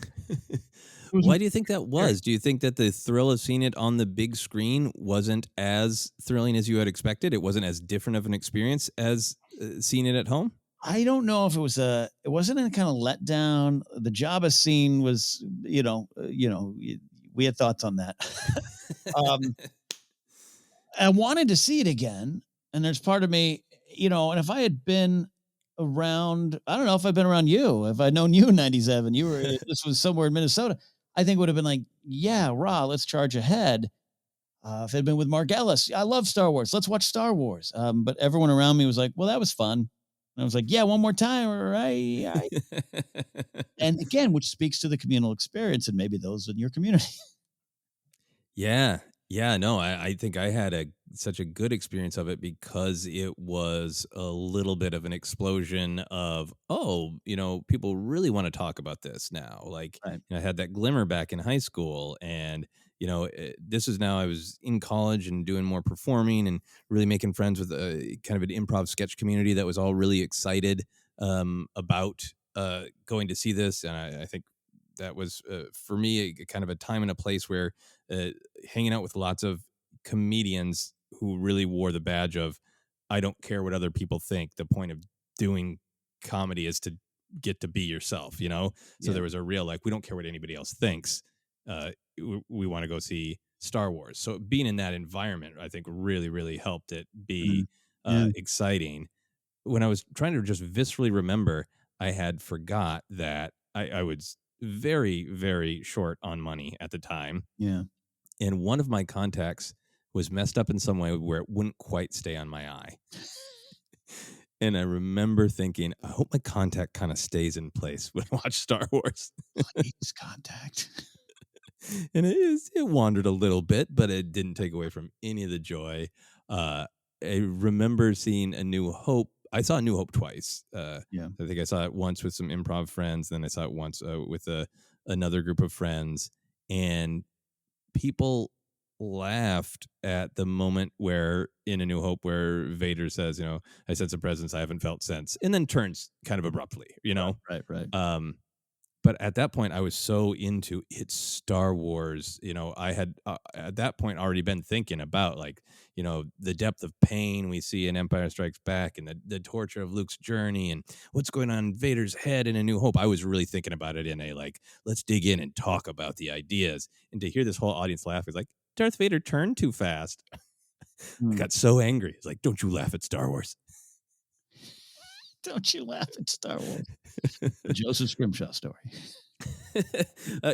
Why do you think that was? Do you think that the thrill of seeing it on the big screen wasn't as thrilling as you had expected? It wasn't as different of an experience as seeing it at home? I don't know if it wasn't a kind of letdown. The Jabba scene was, we had thoughts on that. I wanted to see it again. And there's part of me, and if I had been around, I don't know if I've been around you, if I'd known you in 97, this was somewhere in Minnesota, I think it would have been like, yeah, let's charge ahead. If it had been with Mark Ellis, I love Star Wars. Let's watch Star Wars. But everyone around me was like, well, that was fun. And I was like, yeah, one more time. Right. And again, which speaks to the communal experience and maybe those in your community. Yeah. Yeah, no, I think I had such a good experience of it because it was a little bit of an explosion of, people really want to talk about this now. Like, right. I had that glimmer back in high school, and this is now I was in college and doing more performing and really making friends with a kind of an improv sketch community that was all really excited about going to see this, and I think that was for me kind of a time and a place where hanging out with lots of comedians who really wore the badge of I don't care what other people think. The point of doing comedy is to get to be yourself, So there was a real we don't care what anybody else thinks. We want to go see Star Wars. So being in that environment, I think really, really helped it be exciting. When I was trying to just viscerally remember, I had forgot that I was very, very short on money at the time. Yeah. And one of my contacts was messed up in some way where it wouldn't quite stay on my eye. And I remember thinking, I hope my contact kind of stays in place when I watch Star Wars. Please, contact. And it wandered a little bit, but it didn't take away from any of the joy. I remember seeing A New Hope. I saw A New Hope twice. I think I saw it once with some improv friends. Then I saw it once with another group of friends. And people laughed at the moment where in A New Hope where Vader says, I sense a presence I haven't felt since, and then turns kind of abruptly, Right. But at that point I was so into it's Star Wars, I had at that point already been thinking about the depth of pain we see in Empire Strikes Back and the torture of Luke's journey and what's going on in Vader's head in A New Hope. I was really thinking about it in a let's dig in and talk about the ideas, and to hear this whole audience laugh is like, Darth Vader turned too fast. I got so angry. It's like, don't you laugh at Star Wars. Don't you laugh at Star Wars. The Joseph Scrimshaw story.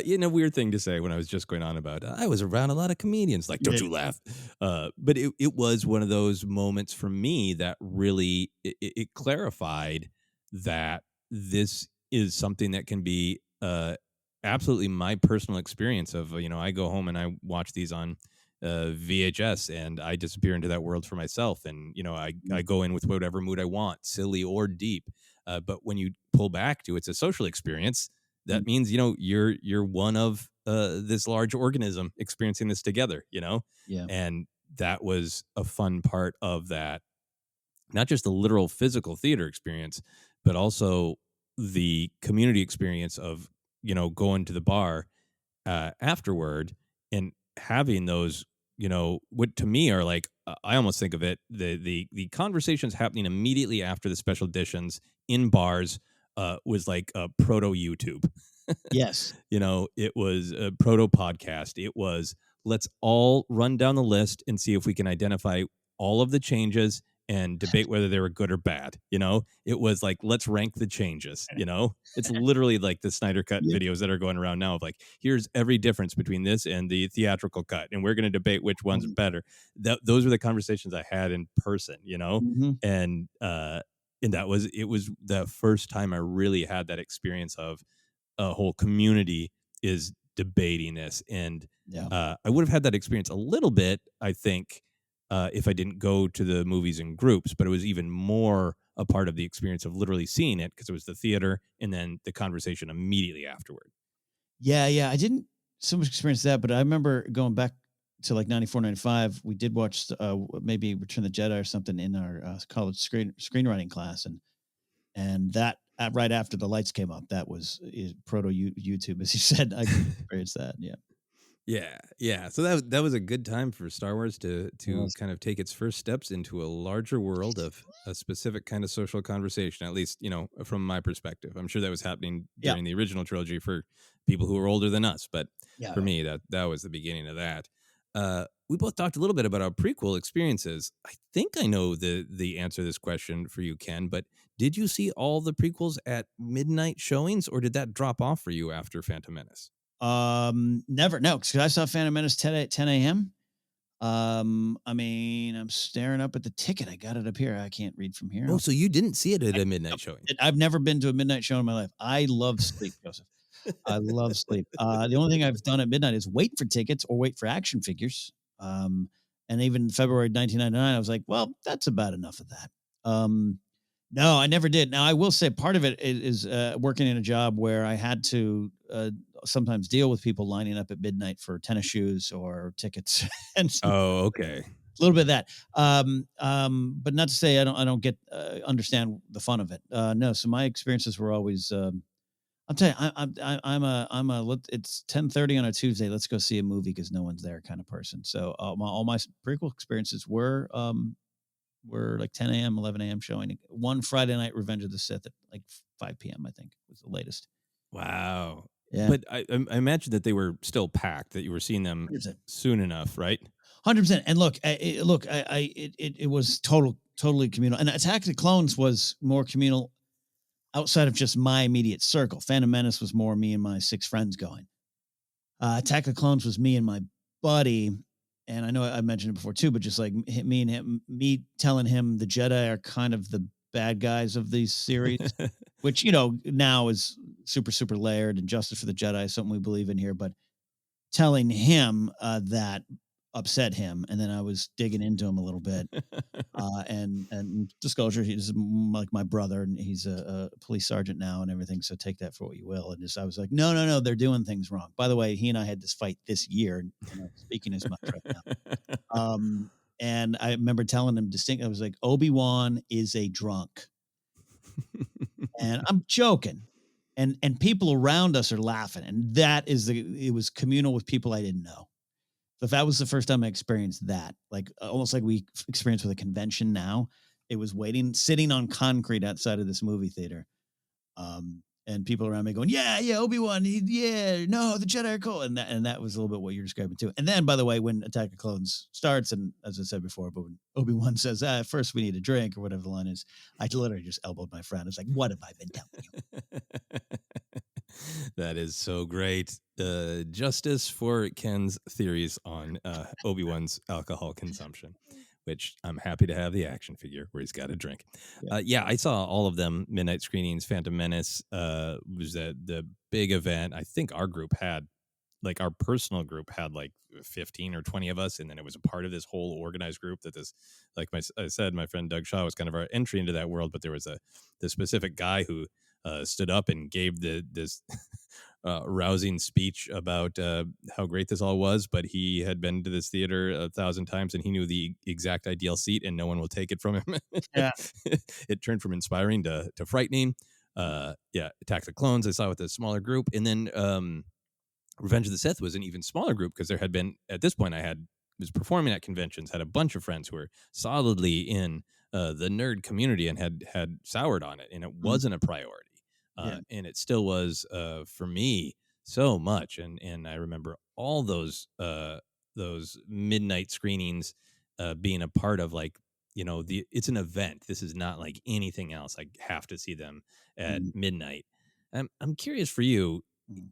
Weird thing to say when I was just going on about I was around a lot of comedians. Like, don't you laugh. But it was one of those moments for me that really it clarified that this is something that can be absolutely my personal experience of, I go home and I watch these on VHS and I disappear into that world for myself. And, I go in with whatever mood I want, silly or deep. But when you pull back to it's a social experience, that means, you're one of this large organism experiencing this together, Yeah. And that was a fun part of that. Not just the literal physical theater experience, but also the community experience of, going to the bar afterward and having those, what to me are I almost think of it, the conversations happening immediately after the special editions in bars was like a proto YouTube. Yes. It was a proto podcast. It was, let's all run down the list and see if we can identify all of the changes and debate whether they were good or bad. It was like, let's rank the changes. It's literally like the Snyder Cut Yeah. videos that are going around now of like, here's every difference between this and the theatrical cut, and we're going to debate which one's better. Those were the conversations I had in person, Mhm. and it was the first time I really had that experience of a whole community is debating this. And Yeah. I would have had that experience a little bit, I think, if I didn't go to the movies in groups, but it was even more a part of the experience of literally seeing it because it was the theater and then the conversation immediately afterward. Yeah. I didn't so much experience that, but I remember going back to like 94, 95. We did watch maybe Return of the Jedi or something in our college screenwriting class, and that right after the lights came up, that was proto YouTube, as you said. I experienced that. Yeah. Yeah. So that was a good time for Star Wars to Was. kind of take its first steps into a larger world of a specific kind of social conversation. At least, from my perspective, I'm sure that was happening Yeah. during the original trilogy for people who were older than us. But Yeah. for me, that was the beginning of that. We both talked a little bit about our prequel experiences. I think I know the answer to this question for you, Ken. But did you see all the prequels at midnight showings, or did that drop off for you after Phantom Menace? Never. No, because I saw Phantom Menace 10 a.m. I mean, I'm staring up at the ticket. I got it up here. I can't read from here. Oh, so you didn't see it at a No, midnight showing? I've never been to a midnight show in my life. I love sleep, Joseph. I love sleep. The only thing I've done at midnight is wait for tickets or wait for action figures. And even February 1999, I was like, well, that's about enough of that. No, I never did. Now, I will say part of it is working in a job where I had to sometimes deal with people lining up at midnight for tennis shoes or tickets, and Oh, okay. a little bit of that. But not to say I don't get understand the fun of it. No, so my experiences were always. I'll tell you, I'm a it's 10:30 on a Tuesday. Let's go see a movie because no one's there kind of person. So all my prequel experiences were like 10 a.m., 11 a.m. showing. One Friday night, Revenge of the Sith at like 5 p.m. I think was the latest. Wow. Yeah, But I imagine that they were still packed, that you were seeing them 100%. soon enough, right? 100%. And look, it was totally communal. And Attack of the Clones was more communal outside of just my immediate circle. Phantom Menace was more me and my 6 friends going. Attack of the Clones was me and my buddy, and I know I mentioned it before too, but just like me and him, me telling him the Jedi are kind of the bad guys of these series, which now is super layered, and justice for the Jedi is something we believe in here. But telling him that upset him, and then I was digging into him a little bit. And disclosure, he's like my brother, and he's a police sergeant now and everything. So take that for what you will. And I was like, no, they're doing things wrong. By the way, he and I had this fight this year, and speaking as much right now. And I remember telling him distinctly, I was like, Obi-Wan is a drunk, and I'm joking. And people around us are laughing, and it was communal with people I didn't know. So if that was the first time I experienced that, like almost like we experience with a convention now, it was sitting on concrete outside of this movie theater. And people around me going, yeah, Obi-Wan, no, the Jedi are cool. And that was a little bit what you're describing too. And then, by the way, when Attack of Clones starts, and as I said before, but when Obi-Wan says, first we need a drink, or whatever the line is, I literally just elbowed my friend. I was like, what have I been telling you? That is so great. Justice for Ken's theories on Obi-Wan's alcohol consumption, which I'm happy to have the action figure where he's got a drink. Yeah. I saw all of them midnight screenings. Phantom Menace was the big event. I think our personal group had like 15 or 20 of us, and then it was a part of this whole organized group that I said, my friend Doug Shaw was kind of our entry into that world, but there was the specific guy who stood up and gave this rousing speech about how great this all was, but he had been to this theater 1,000 times and he knew the exact ideal seat and no one will take it from him. Yeah. It turned from inspiring to frightening. Attack the Clones I saw with a smaller group, and then Revenge of the Sith was an even smaller group because there had been, at this point, was performing at conventions, had a bunch of friends who were solidly in the nerd community and had soured on it, and it wasn't a priority. And it still was for me so much. And I remember all those midnight screenings being a part of like it's an event. This is not like anything else. I have to see them at Mm, midnight. I'm curious for you, mm,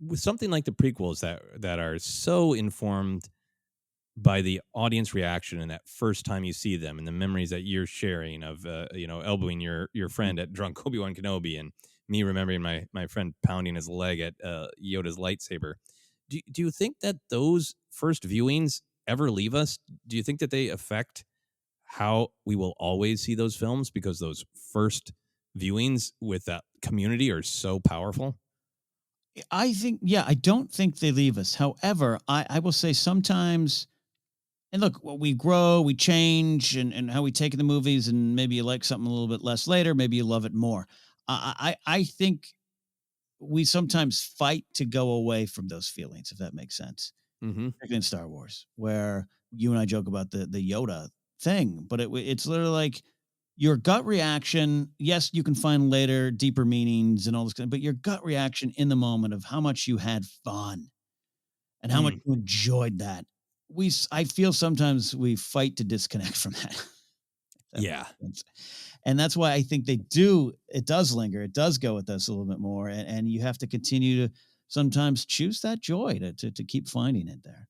with something like the prequels that are so informed by the audience reaction and that first time you see them and the memories that you're sharing of elbowing your mm. friend at drunk Obi-Wan Kenobi, and me remembering my friend pounding his leg at Yoda's lightsaber. Do you think that those first viewings ever leave us? Do you think that they affect how we will always see those films, because those first viewings with that community are so powerful? I think, yeah, I don't think they leave us. However, I will say sometimes, and look, well, we grow, we change, and how we take in the movies, and maybe you like something a little bit less later, maybe you love it more. I think we sometimes fight to go away from those feelings, if that makes sense. Mm-hmm. Particularly in Star Wars, where you and I joke about the Yoda thing, but it's literally like your gut reaction. Yes, you can find later deeper meanings and all this, but your gut reaction in the moment of how much you had fun and how much Mm. you enjoyed that. I feel sometimes we fight to disconnect from that. If that Yeah. makes sense. And that's why I think they do. It does linger. It does go with us a little bit more, and you have to continue to sometimes choose that joy to keep finding it there.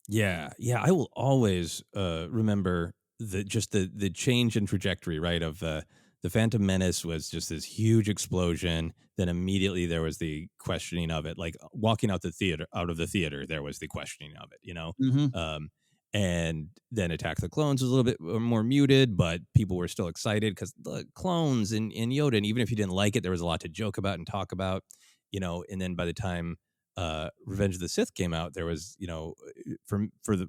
Yeah, yeah, I will always remember the change in trajectory, right? Of the Phantom Menace was just this huge explosion. Then immediately there was the questioning of it, like walking out of the theater, there was the questioning of it. Hmm. Um, and then Attack of the Clones was a little bit more muted, but people were still excited because the clones and Yoda, and even if you didn't like it, there was a lot to joke about and talk about. And then by the time Revenge of the Sith came out, there was,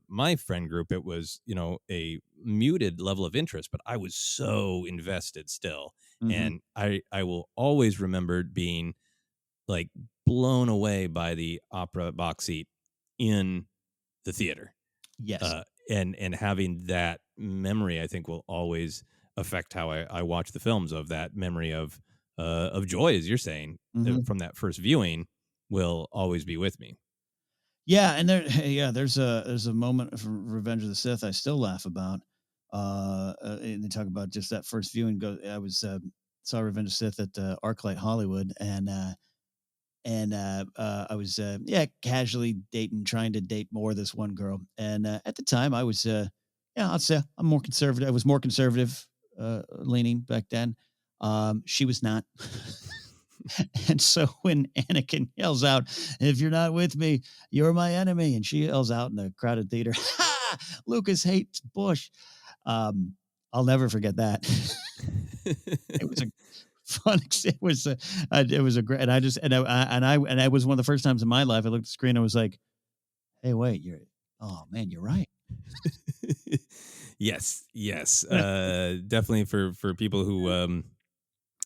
my friend group, it was, a muted level of interest, but I was so invested still. Hmm. And I will always remember being like blown away by the opera box seat in the theater. Yes. And having that memory, I think, will always affect how I watch the films. Of that memory of joy, as you're saying, Hmm. from that first viewing, will always be with me. Yeah, and there, yeah, there's a moment from Revenge of the Sith I still laugh about. And they talk about just that first viewing. I was saw Revenge of the Sith at ArcLight Hollywood, and I was yeah, casually trying to date more this one girl, and at the time I was yeah, I'd say I'm more conservative. I was more conservative leaning back then. She was not. And so when Anakin yells out, "If you're not with me, you're my enemy," and she yells out in the crowded theater, "Ha! Lucas hates Bush." Um, I'll never forget that. It was a fun. It was a great. And I just and I was one of the first times in my life I looked at the screen. I was like, "Hey, wait, you're. Oh man, you're right." Yes, yes, definitely for people who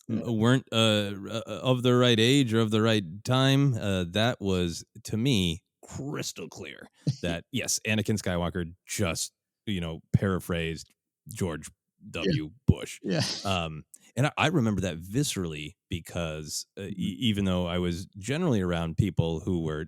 Yeah. weren't of the right age or of the right time. That was, to me, crystal clear that yes, Anakin Skywalker just paraphrased George W. Bush. Yeah. Um, and I remember that viscerally because Mhm. even though I was generally around people who were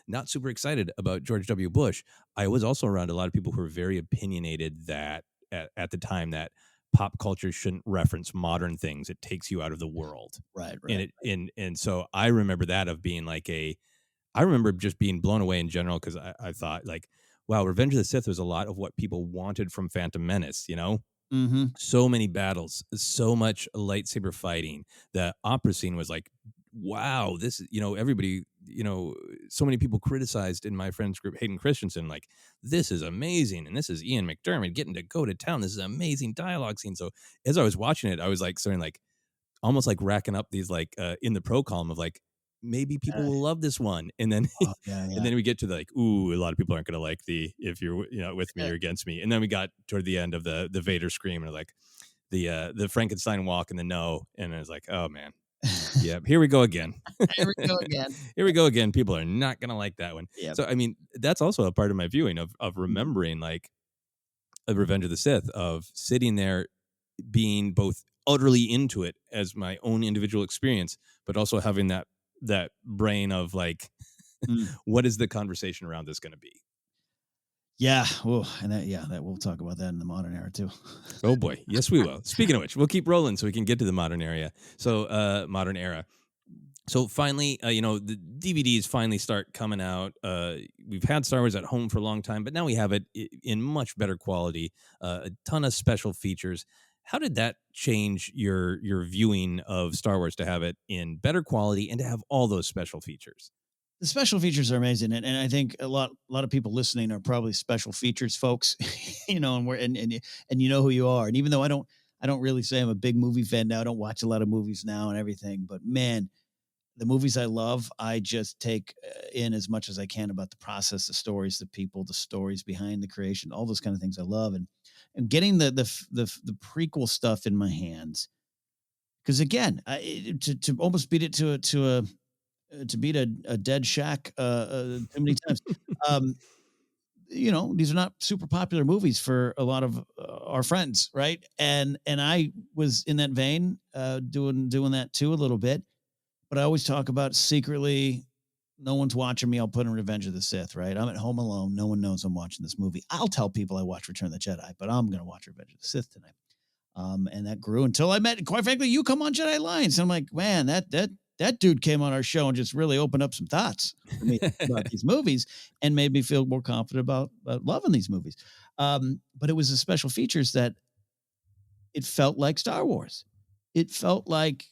not super excited about George W. Bush, I was also around a lot of people who were very opinionated that at the time that pop culture shouldn't reference modern things. It takes you out of the world. Right. And Right. and so I remember that of being like I remember just being blown away in general because I thought like, wow, Revenge of the Sith was a lot of what people wanted from Phantom Menace. Mm-hmm. So many battles, so much lightsaber fighting. The opera scene was like, wow, this is, everybody, so many people criticized in my friends group, Hayden Christensen, like, this is amazing. And this is Ian McDermott getting to go to town. This is an amazing dialogue scene. So as I was watching it, I was like, starting like, almost like racking up these like in the pro column of like, maybe people will love this one. And then Oh yeah. and Yeah. then we get to the like, ooh, a lot of people aren't going to like the if you're with me or against me. And then we got toward the end of the Vader scream and like the Frankenstein walk and the no, and I was like, oh man, yeah, here we go again. Here we go again. Here we go again. People are not going to like that one. Yep. So I mean, that's also a part of my viewing of Mhm. remembering like a Revenge of the Sith, of sitting there being both utterly into it as my own individual experience, but also having that brain of like, Mm. what is the conversation around this going to be? Yeah. Oh, and that we'll talk about that in the modern era too. Oh boy, yes we will. Speaking of which, we'll keep rolling so we can get to the modern area. So modern era. So finally, the DVDs finally start coming out. We've had Star Wars at home for a long time, but now we have it in much better quality. A ton of special features. How did that change your viewing of Star Wars to have it in better quality and to have all those special features? The special features are amazing, and I think a lot of people listening are probably special features folks, and we're and you know who you are. And even though I don't really say I'm a big movie fan now, I don't watch a lot of movies now and everything, but man, the movies I love, I just take in as much as I can about the process, the stories, the people, the stories behind the creation, all those kind of things I love, and getting the prequel stuff in my hands. Because again, to almost beat it to beat a dead shack too many times. Um, these are not super popular movies for a lot of our friends, right? And I was in that vein, doing that too a little bit. But I always talk about secretly, no one's watching me. I'll put in Revenge of the Sith, right? I'm at home alone. No one knows I'm watching this movie. I'll tell people I watch Return of the Jedi, but I'm going to watch Revenge of the Sith tonight. And that grew until I met, quite frankly, you come on Jedi Alliance. And I'm like, man, that dude came on our show and just really opened up some thoughts for me about these movies and made me feel more confident about loving these movies. But it was the special features that it felt like Star Wars. It felt like,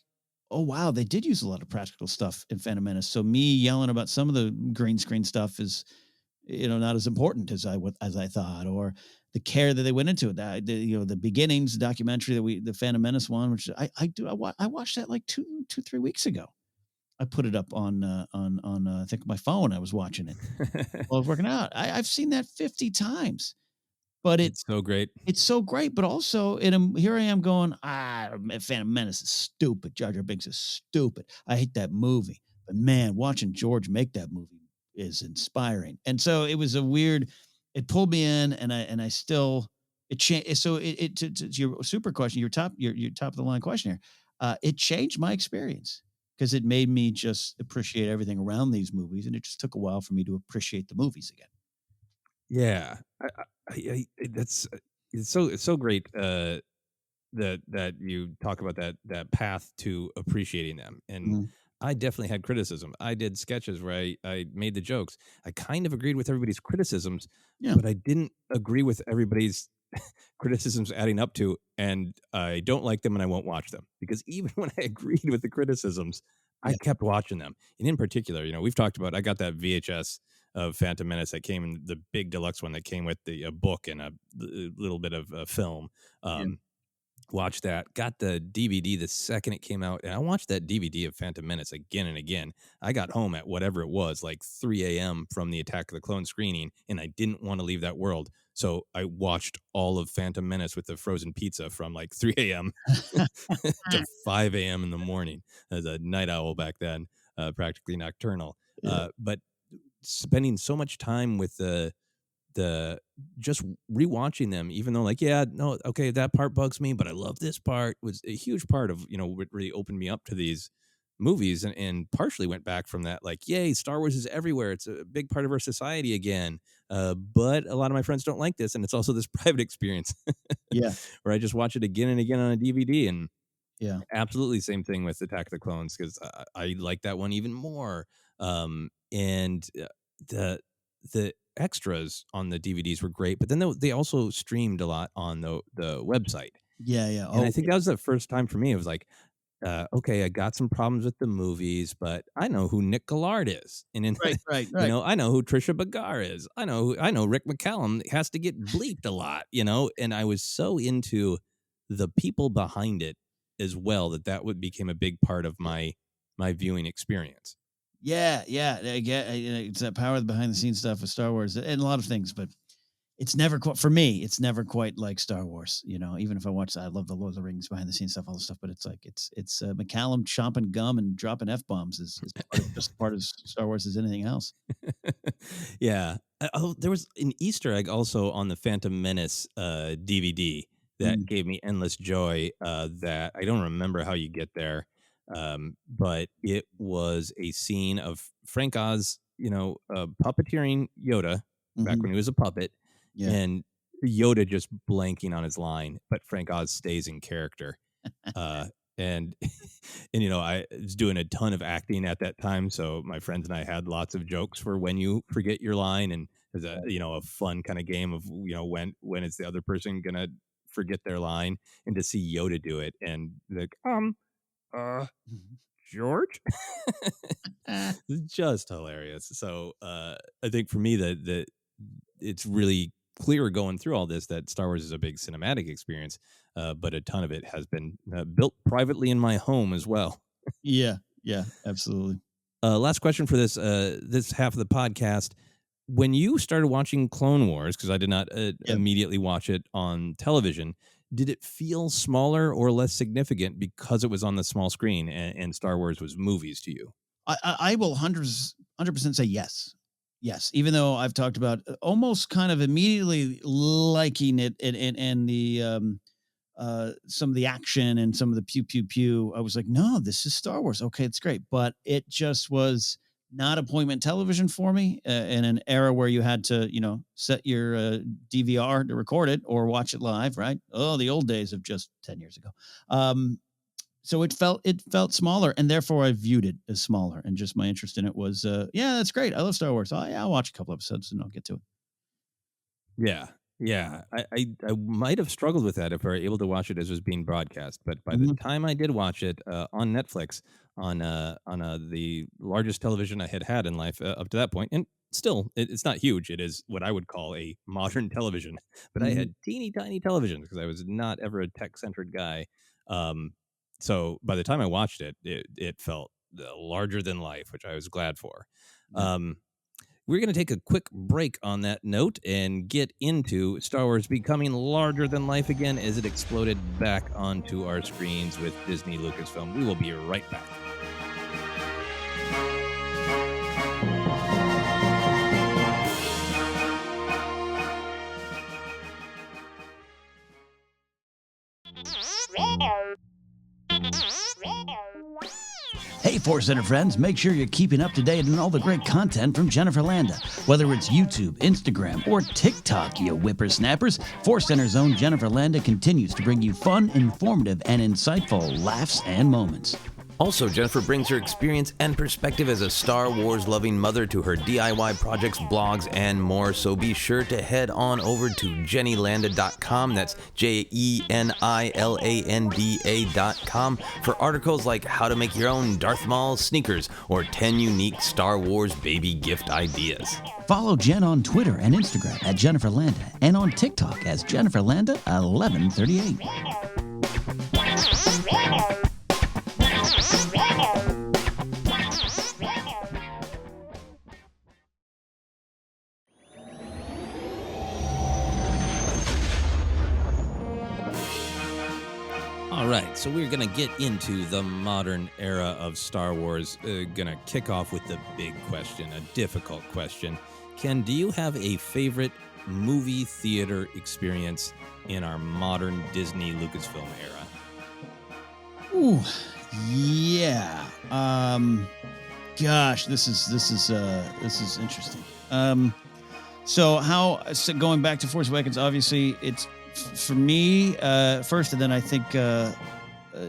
oh wow, they did use a lot of practical stuff in Phantom Menace. So me yelling about some of the green screen stuff is, not as important as I thought, or the care that they went into it. That the beginnings, the documentary the Phantom Menace one, which I watched that like 3 weeks ago. I put it up on I think my phone. I was watching it while I was working out. I've seen that 50 times, but It's so great. it's so great, but also here I am going, Phantom Menace is stupid. Jar Jar Binks is stupid. I hate that movie. But man, watching George make that movie is inspiring. And so it was a weird. It pulled me in, and I still it changed. So to your super question, your top of the line question here, it changed my experience because it made me just appreciate everything around these movies, and it just took a while for me to appreciate the movies again. Yeah, that's it's so great that you talk about that path to appreciating them. And Mhm. I definitely had criticism. I did sketches where I made the jokes. I kind of agreed with everybody's criticisms, Yeah, but I didn't agree with everybody's criticisms adding up to, and I don't like them and I won't watch them. Because even when I agreed with the criticisms, I yeah, kept watching them. And in particular, we've talked about, I got that VHS of Phantom Menace that came in the big deluxe one that came with the book and a little bit of film. yeah. Um, Watched that, got the DVD the second it came out, and I watched that DVD of Phantom Menace again and again. I got home at whatever it was, like 3 a.m. from the Attack of the Clone screening, and I didn't want to leave that world. So I watched all of Phantom Menace with the frozen pizza from like 3 a.m. to 5 a.m. in the morning as a night owl back then, practically nocturnal. Yeah. But spending so much time with the just rewatching them, even though, like, yeah, no, okay, that part bugs me, but I love this part, was a huge part of what really opened me up to these movies, and partially went back from that, like, yay, Star Wars is everywhere, it's a big part of our society again, but a lot of my friends don't like this, and it's also this private experience Yeah. where I just watch it again and again on a DVD. And Yeah. absolutely same thing with Attack of the Clones, because I like that one even more. And the the extras on the DVDs were great, but then they also streamed a lot on the website, Yeah, yeah. and I Oh, think that was the first time for me. It was like, okay, I got some problems with the movies, but I know who Nick Gillard is, and in right, right, right. I know who Trisha Bagar is. I know Rick McCallum has to get bleeped a lot, and I was so into the people behind it as well that would became a big part of my viewing experience. Yeah, yeah. I get it's that power behind the scenes stuff with Star Wars and a lot of things, but it's never quite for me. It's never quite like Star Wars. Even if I watch, I love the Lord of the Rings behind the scenes stuff, all the stuff. But it's like it's McCallum chomping gum and dropping f bombs is just as part of Star Wars as anything else. Yeah. Oh, there was an Easter egg also on the Phantom Menace DVD that Mm, gave me endless joy. That I don't remember how you get there, but it was a scene of Frank Oz, puppeteering Yoda back hmm when he was a puppet, Yeah. and Yoda just blanking on his line, but Frank Oz stays in character. Uh, and and I was doing a ton of acting at that time, so my friends and I had lots of jokes for when you forget your line, and there's a fun kind of game of when is the other person gonna forget their line, and to see Yoda do it and like uh George. It's just hilarious. So I think for me that it's really clear going through all this that Star Wars is a big cinematic experience, but a ton of it has been built privately in my home as well. Yeah. Yeah. Absolutely. Last question for this half of the podcast. When you started watching Clone Wars, because I did not Yeah. immediately watch it on television, did it feel smaller or less significant because it was on the small screen and Star Wars was movies to you? I will 100% say yes. Yes, even though I've talked about almost kind of immediately liking it and the some of the action and some of the pew pew pew, I was like, no, this is Star Wars. Okay, it's great, but it just was not appointment television for me in an era where you had to, set your DVR to record it or watch it live. Right? Oh, the old days of just 10 years ago. So it felt smaller, and therefore I viewed it as smaller. And just my interest in it was, yeah, that's great. I love Star Wars. Oh, yeah, I'll watch a couple episodes and I'll get to it. Yeah. Yeah. I might have struggled with that if I were able to watch it as it was being broadcast. But by the Mhm. time I did watch it on Netflix, on the largest television I had in life up to that point, and still, it's not huge. It is what I would call a modern television. But I Mhm. had teeny tiny televisions because I was not ever a tech-centered guy. Um, so by the time I watched it felt larger than life, which I was glad for. Yeah. Um, we're going to take a quick break on that note and get into Star Wars becoming larger than life again as it exploded back onto our screens with Disney Lucasfilm. We will be right back. Hey, ForceCenter friends, make sure you're keeping up to date on all the great content from Jennifer Landa. Whether it's YouTube, Instagram, or TikTok, you whippersnappers, ForceCenter's own Jennifer Landa continues to bring you fun, informative, and insightful laughs and moments. Also, Jennifer brings her experience and perspective as a Star Wars loving mother to her DIY projects, blogs, and more. So be sure to head on over to jennylanda.com. That's JENILANDA.com for articles like how to make your own Darth Maul sneakers or 10 unique Star Wars baby gift ideas. Follow Jen on Twitter and Instagram at Jennifer Landa and on TikTok as Jennifer Landa 1138. All right, so we're going to get into the modern era of Star Wars. Going to kick off with the big question, a difficult question. Ken, do you have a favorite movie theater experience in our modern Disney Lucasfilm era? Ooh, yeah. Gosh, this is interesting. So going back to Force Awakens, obviously it's for me first, and then I think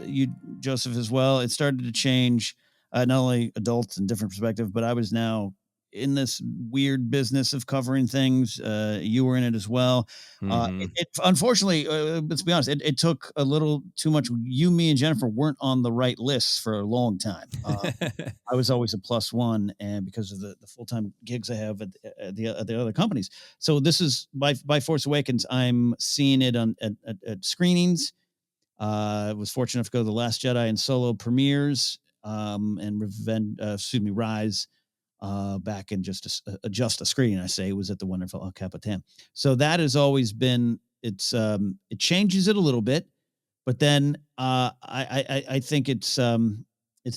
you, Joseph, as well. It started to change, not only adults and different perspective, but I was now in this weird business of covering things. You were in it as well. Mm-hmm. Unfortunately, let's be honest, it took a little too much. You, me, and Jennifer weren't on the right lists for a long time. I was always a plus one, and because of the full time gigs I have at the other companies. So this is by Force Awakens. I'm seeing it at screenings. I was fortunate enough to go to the Last Jedi and Solo premieres, and Rise. Back in just a screening, I say, was at the wonderful El Capitan. So that has always been it changes it a little bit, but then I think it's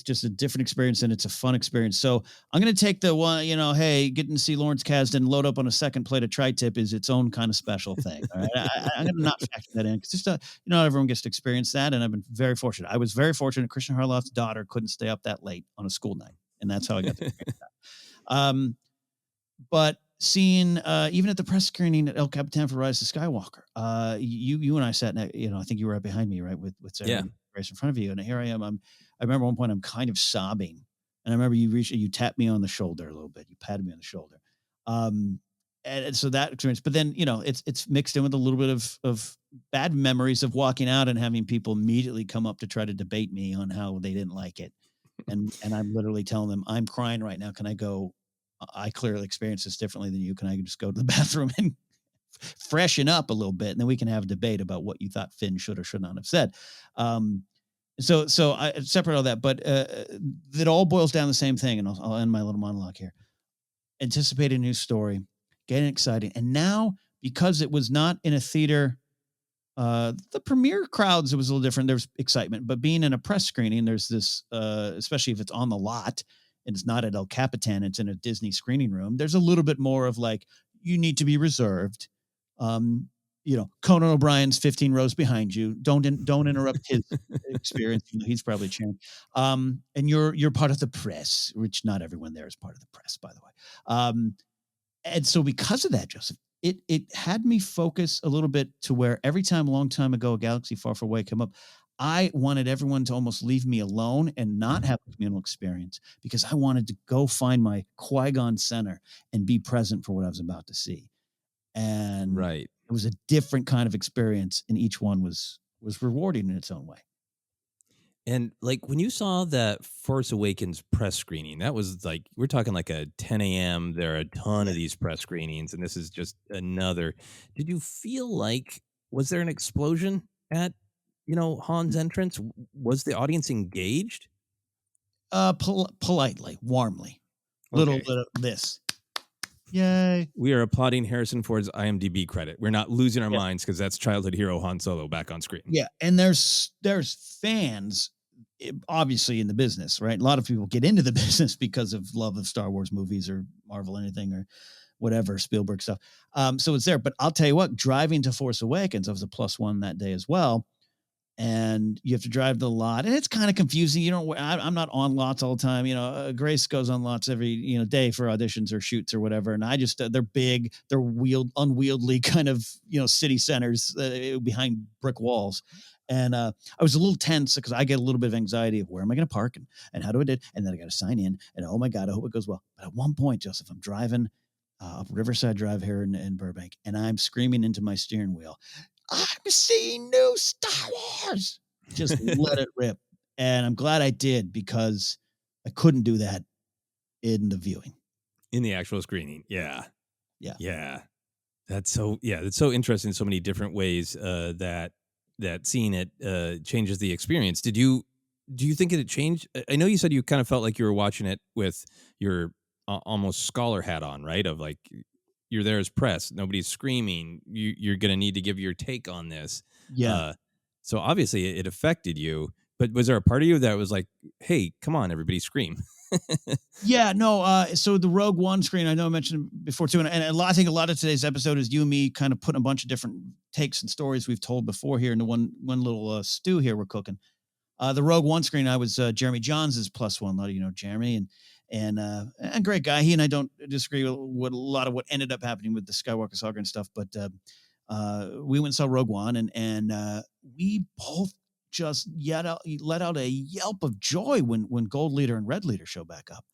just a different experience and it's a fun experience. So I'm going to take the one, hey, getting to see Lawrence Kasdan load up on a second plate of tri-tip is its own kind of special thing. All right? I'm going to not factor that in because just not everyone gets to experience that, and I've been very fortunate. I was very fortunate. Christian Harloff's daughter couldn't stay up that late on a school night, and that's how I got to experience that. But seeing even at the press screening at El Capitan for Rise of Skywalker, you and I sat, I think you were right behind me, right, with Sarah Yeah. and Grace in front of you, and here I am. I remember one point I'm kind of sobbing, and I remember you tapped me on the shoulder a little bit, you patted me on the shoulder, and so that experience. But then it's mixed in with a little bit of bad memories of walking out and having people immediately come up to try to debate me on how they didn't like it, and I'm literally telling them, I'm crying right now. Can I go? I clearly experience this differently than you. Can I just go to the bathroom and freshen up a little bit, and then we can have a debate about what you thought Finn should or should not have said. So I separate all that, but it all boils down to the same thing, and I'll end my little monologue here. Anticipating a new story, getting exciting, and now because it was not in a theater, the premiere crowds, it was a little different. There's excitement, but being in a press screening, there's this, especially if it's on the lot and it's not at El Capitan, it's in a Disney screening room. There's a little bit more of like, you need to be reserved. Conan O'Brien's 15 rows behind you. Don't interrupt his experience. He's probably cheering. And you're part of the press, which not everyone there is part of the press, by the way. And so because of that, Joseph, it had me focus a little bit to where every time, a long time ago, a galaxy far, far away came up, I wanted everyone to almost leave me alone and not have a communal experience, because I wanted to go find my Qui-Gon center and be present for what I was about to see. And Right. it was a different kind of experience, and each one was rewarding in its own way. And like when you saw that Force Awakens press screening, that was like, we're talking like a 10 a.m. There are a ton of these press screenings, and this is just another. Did you feel like, was there an explosion at, Han's entrance? Was the audience engaged? Politely, warmly, little Okay. bit of this. Yay. We are applauding Harrison Ford's IMDb credit. We're not losing our Yeah. minds because that's childhood hero Han Solo back on screen. Yeah, and there's fans, obviously, in the business, right? A lot of people get into the business because of love of Star Wars movies or Marvel, anything, or whatever, Spielberg stuff. So it's there. But I'll tell you what, driving to Force Awakens, I was a +1 that day as well. And you have to drive the lot, and it's kind of confusing. I'm not on lots all the time. Grace goes on lots every, day for auditions or shoots or whatever. And I just, they're big, they're unwieldy kind of, city centers behind brick walls. And I was a little tense because I get a little bit of anxiety of where am I going to park and how do I do it? And then I got to sign in, and oh my God, I hope it goes well. But at one point, Joseph, I'm driving up Riverside Drive here in Burbank, and I'm screaming into my steering wheel, I'm seeing new Star Wars. Just let it rip. And I'm glad I did, because I couldn't do that in the viewing. In the actual screening. Yeah. Yeah. Yeah. That's so interesting in so many different ways that seeing it changes the experience. Do you think it changed? I know you said you kind of felt like you were watching it with your almost scholar hat on, right? Of like, you're there as press, nobody's screaming. You're going to need to give your take on this. Yeah. So obviously it affected you, but was there a part of you that was like, hey, come on, everybody scream? Yeah, no. So the Rogue One screen, I know I mentioned before too, and I think a lot of today's episode is you and me kind of putting a bunch of different takes and stories we've told before here into one little stew here we're cooking. The Rogue One screen, I was Jeremy Johns' +1. A lot of Jeremy, and great guy. He and I don't disagree with a lot of what ended up happening with the Skywalker saga and stuff, but we went and saw Rogue One, and we both just let out a yelp of joy when Gold Leader and Red Leader show back up.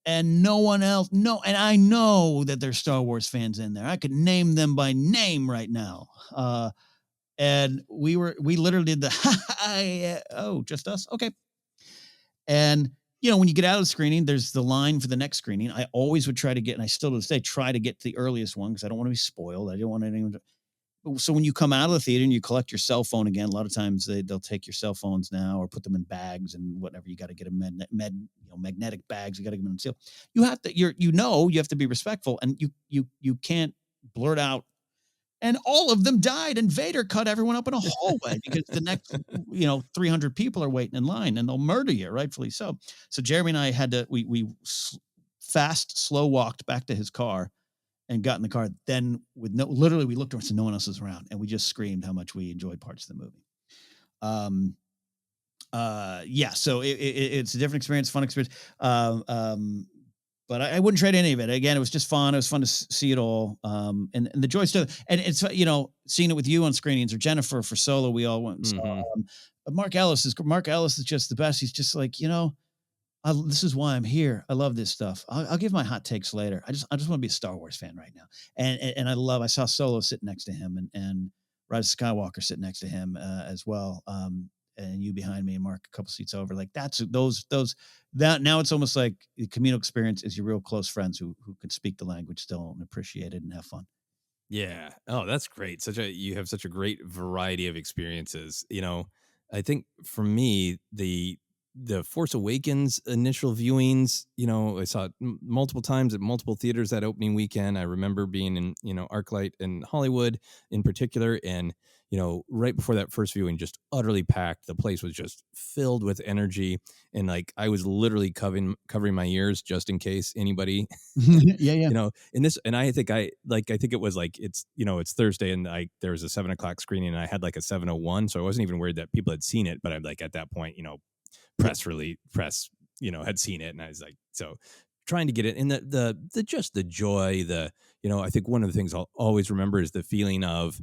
And no one else, and I know that there's Star Wars fans in there. I could name them by name right now. And we literally did the just us, okay. And when you get out of the screening, there's the line for the next screening. I always would try to get, and I still to this day try to get to the earliest one, because I don't want to be spoiled. I don't want anyone to. So when you come out of the theater and you collect your cell phone again, a lot of times they'll take your cell phones now or put them in bags and whatever. You got to get a magnetic bags. You got to get them in seal. You have to, you have to be respectful, and you can't blurt out, and all of them died, and Vader cut everyone up in a hallway, because the next, 300 people are waiting in line, and they'll murder you, rightfully so. So Jeremy and I had to, we slow walked back to his car and got in the car. Then literally we looked around and no one else was around, and we just screamed how much we enjoyed parts of the movie. Yeah, so it's a different experience, fun experience. But I wouldn't trade any of it. Again, it was just fun. It was fun to see it all. And the joy stuff. And it's, seeing it with you on screenings, or Jennifer for Solo, we all went and saw. But Mark Ellis is just the best. He's just like, this is why I'm here. I love this stuff. I'll give my hot takes later. I just want to be a Star Wars fan right now. And I saw Solo sitting next to him, and Rise of Skywalker sitting next to him as well. And you behind me, and Mark a couple seats over. Like that now it's almost like the communal experience is your real close friends who can speak the language still and appreciate it and have fun. Yeah. Oh, that's great. You have such a great variety of experiences. I think for me, the Force Awakens initial viewings, I saw it multiple times at multiple theaters that opening weekend. I remember being in, ArcLight in Hollywood in particular. And, right before that first viewing, just utterly packed. The place was just filled with energy. And like, I was literally covering my ears just in case anybody, yeah. and I think I think it was like, it's Thursday, and there was a 7:00 screening, and I had like a 7:01. So I wasn't even worried that people had seen it, but I'm like, at that point, press, had seen it. And I was like, so trying to get it in just the joy, I think one of the things I'll always remember is the feeling of,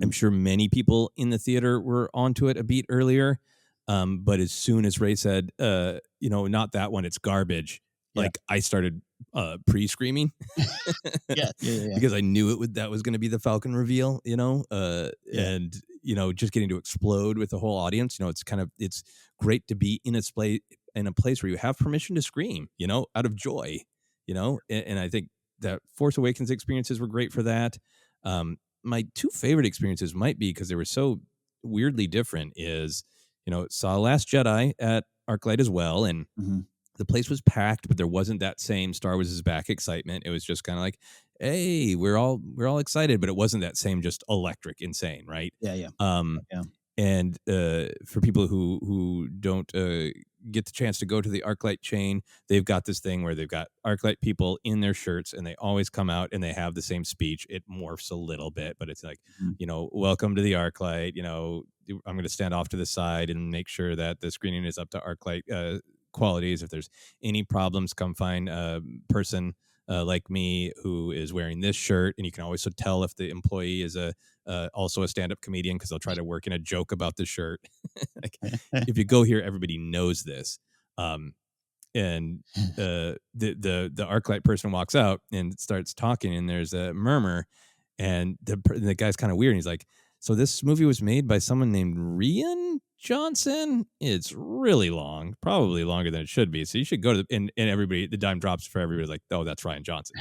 I'm sure many people in the theater were onto it a beat earlier. But as soon as Ray said, not that one, it's garbage. Yeah. Like I started pre-screaming yeah. because I knew that was going to be the Falcon reveal, and, just getting to explode with the whole audience. It's great to be in a place where you have permission to scream, out of joy, and I think that Force Awakens experiences were great for that. My two favorite experiences might be, because they were so weirdly different, is, saw Last Jedi at ArcLight as well. And the place was packed, but there wasn't that same Star Wars is back excitement. It was just kind of like, hey, we're all excited, but it wasn't that same just electric, insane, right? Yeah. And for people who don't get the chance to go to the ArcLight chain, they've got this thing where they've got ArcLight people in their shirts, and they always come out and they have the same speech. It morphs a little bit, but it's like, welcome to the ArcLight. I'm going to stand off to the side and make sure that the screening is up to ArcLight qualities. If there's any problems, come find a person like me who is wearing this shirt. And you can always tell if the employee is also a stand-up comedian, because they'll try to work in a joke about the shirt. Like, if you go here, everybody knows this. And the ArcLight person walks out and starts talking, and there's a murmur, and the guy's kind of weird. And he's like, so this movie was made by someone named Rian Johnson. It's really long, probably longer than it should be. So you should go to and everybody, the dime drops for everybody. Like, oh, that's Rian Johnson.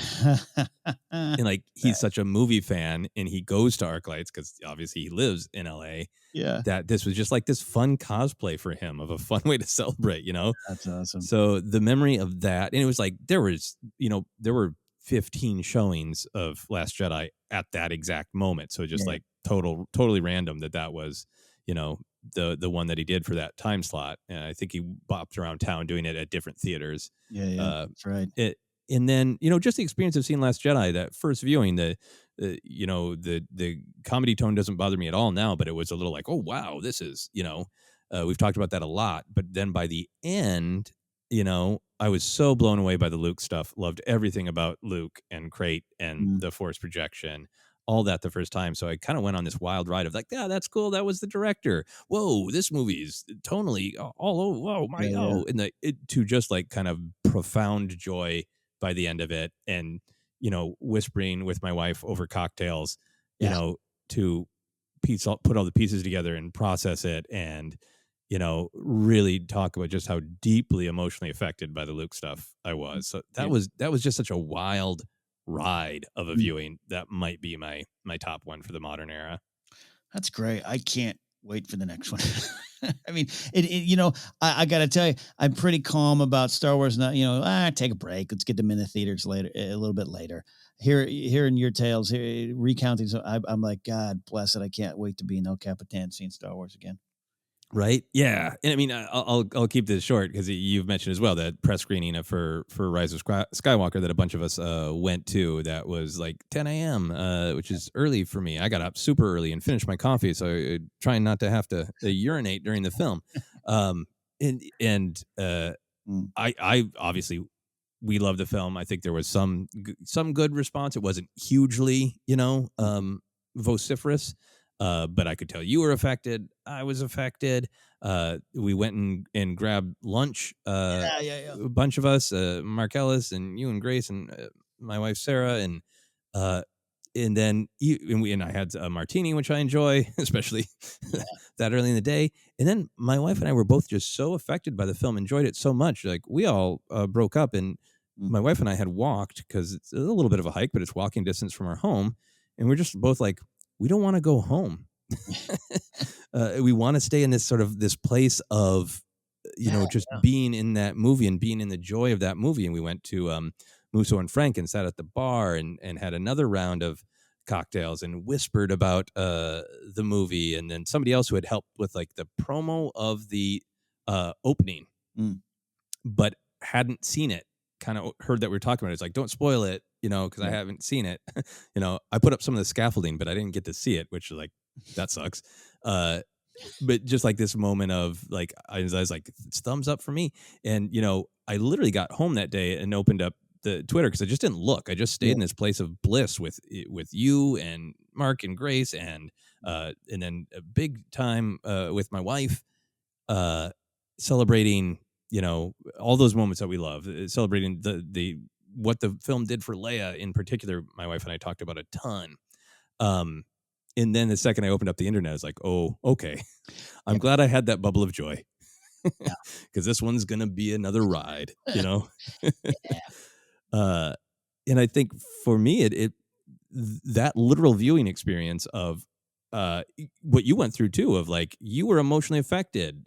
And like, he's such a movie fan, and he goes to ArcLights because obviously he lives in LA. Yeah. That this was just like this fun cosplay for him of a fun way to celebrate, That's awesome. So the memory of that, and it was like, there were 15 showings of Last Jedi at that exact moment. So just like totally random that was, the one that he did for that time slot. And I think he bopped around town doing it at different theaters. Yeah. That's right. And then, just the experience of seeing Last Jedi, that first viewing, the comedy tone doesn't bother me at all now, but it was a little like, oh, wow, this is, we've talked about that a lot. But then by the end, I was so blown away by the Luke stuff, loved everything about Luke and Crate and the Force projection, all that the first time. So I kind of went on this wild ride of like, yeah, that's cool. That was the director. Whoa, this movie is tonally all over. Whoa, and to just like kind of profound joy by the end of it. And, whispering with my wife over cocktails, to put all the pieces together and process it. And, really talk about just how deeply emotionally affected by the Luke stuff I was. So that was just such a wild ride of a viewing. That might be my top one for the modern era. That's great. I can't wait for the next one. I mean, I got to tell you, I'm pretty calm about Star Wars. Not, take a break. Let's get them in the theaters later, a little bit later. Hearing your tales, recounting. So I'm like, God bless it. I can't wait to be in El Capitan seeing Star Wars again. Right. Yeah. And I mean, I'll keep this short because you've mentioned as well that press screening for Rise of Skywalker that a bunch of us went to, that was like 10 a.m., which is early for me. I got up super early and finished my coffee, so trying not to have to urinate during the film. I obviously we loved the film. I think there was some good response. It wasn't hugely, vociferous, but I could tell you were affected. I was affected. We went and grabbed lunch. Yeah. A bunch of us, Mark Ellis and you and Grace and my wife Sarah, and then I had a martini, which I enjoy, especially that early in the day. And then my wife and I were both just so affected by the film, enjoyed it so much. Like we all broke up, and my wife and I had walked, because it's a little bit of a hike, but it's walking distance from our home. And we're just both like, we don't want to go home. We want to stay in this place of, being in that movie and being in the joy of that movie. And we went to Musso and Frank and sat at the bar and had another round of cocktails and whispered about the movie. And then somebody else who had helped with like the promo of the opening, but hadn't seen it, kind of heard that we were talking about it. It's like, don't spoil it, because I haven't seen it. I put up some of the scaffolding, but I didn't get to see it, which is like, that sucks. But just like this moment of like, I was like, it's thumbs up for me. And, I literally got home that day and opened up the Twitter, because I just didn't look. I just stayed in this place of bliss with you and Mark and Grace, and then a big time with my wife, celebrating, all those moments that we love, celebrating the what the film did for Leia in particular. My wife and I talked about a ton. And then the second I opened up the internet, I was like, oh, okay. I'm glad I had that bubble of joy, because this one's going to be another ride, And I think for me, it that literal viewing experience of what you went through too, of like, you were emotionally affected,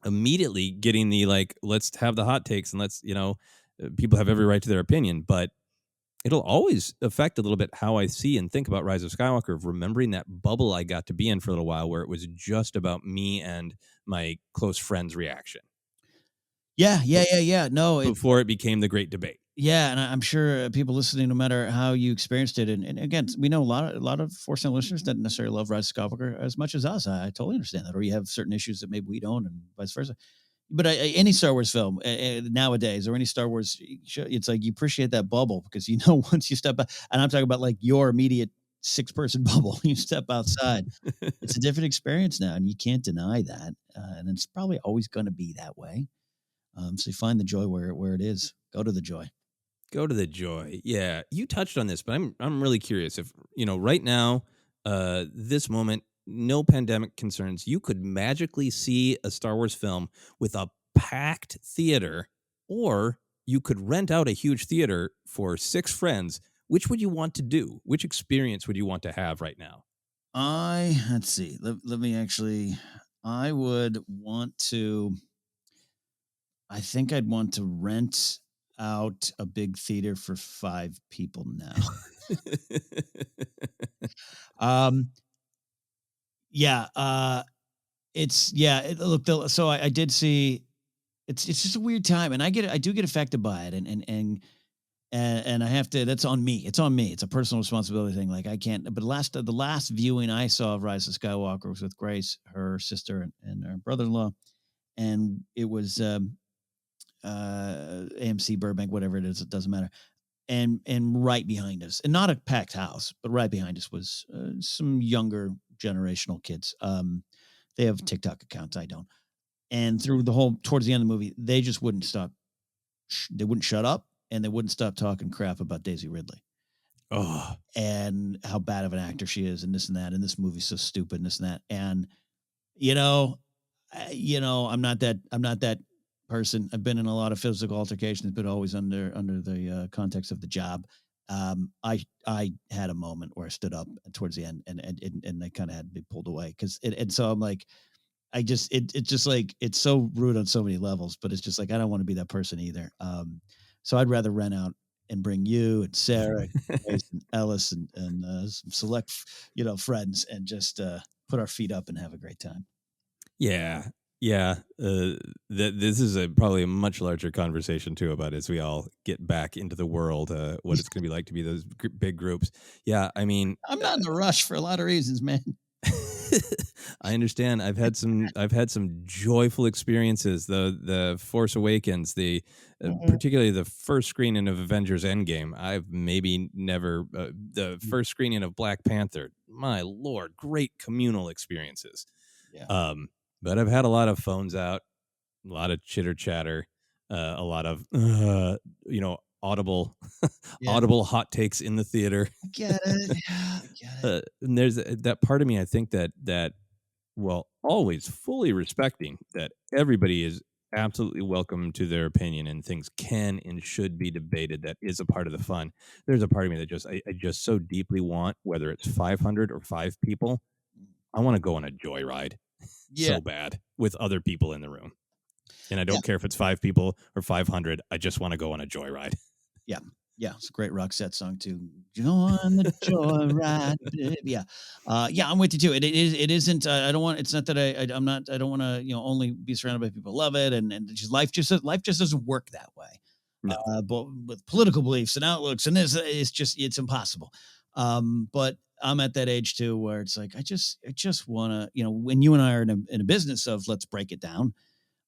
immediately getting the, like, let's have the hot takes and let's, people have every right to their opinion, but it'll always affect a little bit how I see and think about Rise of Skywalker, of remembering that bubble I got to be in for a little while, where it was just about me and my close friends' reaction. Yeah. No, before it became the great debate. Yeah, and I'm sure people listening, no matter how you experienced it, and again, we know a lot of ForceCenter listeners that necessarily love Rise of Skywalker as much as us. I totally understand that, or you have certain issues that maybe we don't, and vice versa. But any Star Wars film nowadays, or any Star Wars show, it's like you appreciate that bubble, because once you step out, and I'm talking about like your immediate 6-person bubble, you step outside, it's a different experience now, and you can't deny that, and it's probably always going to be that way. So you find the joy where it is. Go to the joy. Go to the joy. Yeah, you touched on this, but I'm really curious if, right now, this moment, no pandemic concerns, you could magically see a Star Wars film with a packed theater, or you could rent out a huge theater for 6 friends. Which would you want to do? Which experience would you want to have right now? Let's see. Let me actually, I would want to, I think I'd want to rent out a big theater for 5 people now. Look, so I did see, it's just a weird time, and I do get affected by it, and I have to, that's on me. It's on me. It's a personal responsibility thing. Like, I can't, but the last viewing I saw of Rise of Skywalker was with Grace, her sister, and her brother-in-law. And it was, AMC Burbank, whatever it is, it doesn't matter. And right behind us, and not a packed house, but right behind us was some younger generational kids. They have TikTok accounts. I don't. And towards the end of the movie, they just wouldn't stop. They wouldn't shut up, and they wouldn't stop talking crap about Daisy Ridley. Oh, and how bad of an actor she is, and this and that, and this movie's so stupid, and this and that. And I'm not that person. I've been in a lot of physical altercations, but always under the context of the job. I had a moment where I stood up towards the end, and I kind of had to be pulled away, because so I'm like, it's just like, it's so rude on so many levels, but it's just like, I don't want to be that person either. So I'd rather rent out and bring you and Sarah, and Ellis, and some select, friends, and just put our feet up and have a great time. Yeah. This is probably a much larger conversation too, about as we all get back into the world, what it's going to be like to be those big groups. Yeah, I mean, I'm not in a rush for a lot of reasons, man. I understand. I've had some joyful experiences. The Force Awakens, particularly the first screening of Avengers Endgame. I've maybe never the first screening of Black Panther. My Lord, great communal experiences. Yeah. But I've had a lot of phones out, a lot of chitter chatter, a lot of audible audible hot takes in the theater. I get it. Yeah, I get it. And there's that part of me, I think that well, always fully respecting that everybody is absolutely welcome to their opinion and things can and should be debated. That is a part of the fun. There's a part of me that I just so deeply want, whether it's 500 or 5 people, I want to go on a joyride so bad with other people in the room. And I don't care if it's 5 people or 500. I just want to go on a joyride. Yeah. Yeah, it's a great Roxette song too. Join the joyride, babe. Yeah, I'm with you too. It isn't. I don't want. It's not that I'm not. I don't want to. Only be surrounded by people who love it, and just life just doesn't work that way. No. But with political beliefs and outlooks and this, it's impossible. But I'm at that age too where it's like I just want to. When you and I are in a business of let's break it down.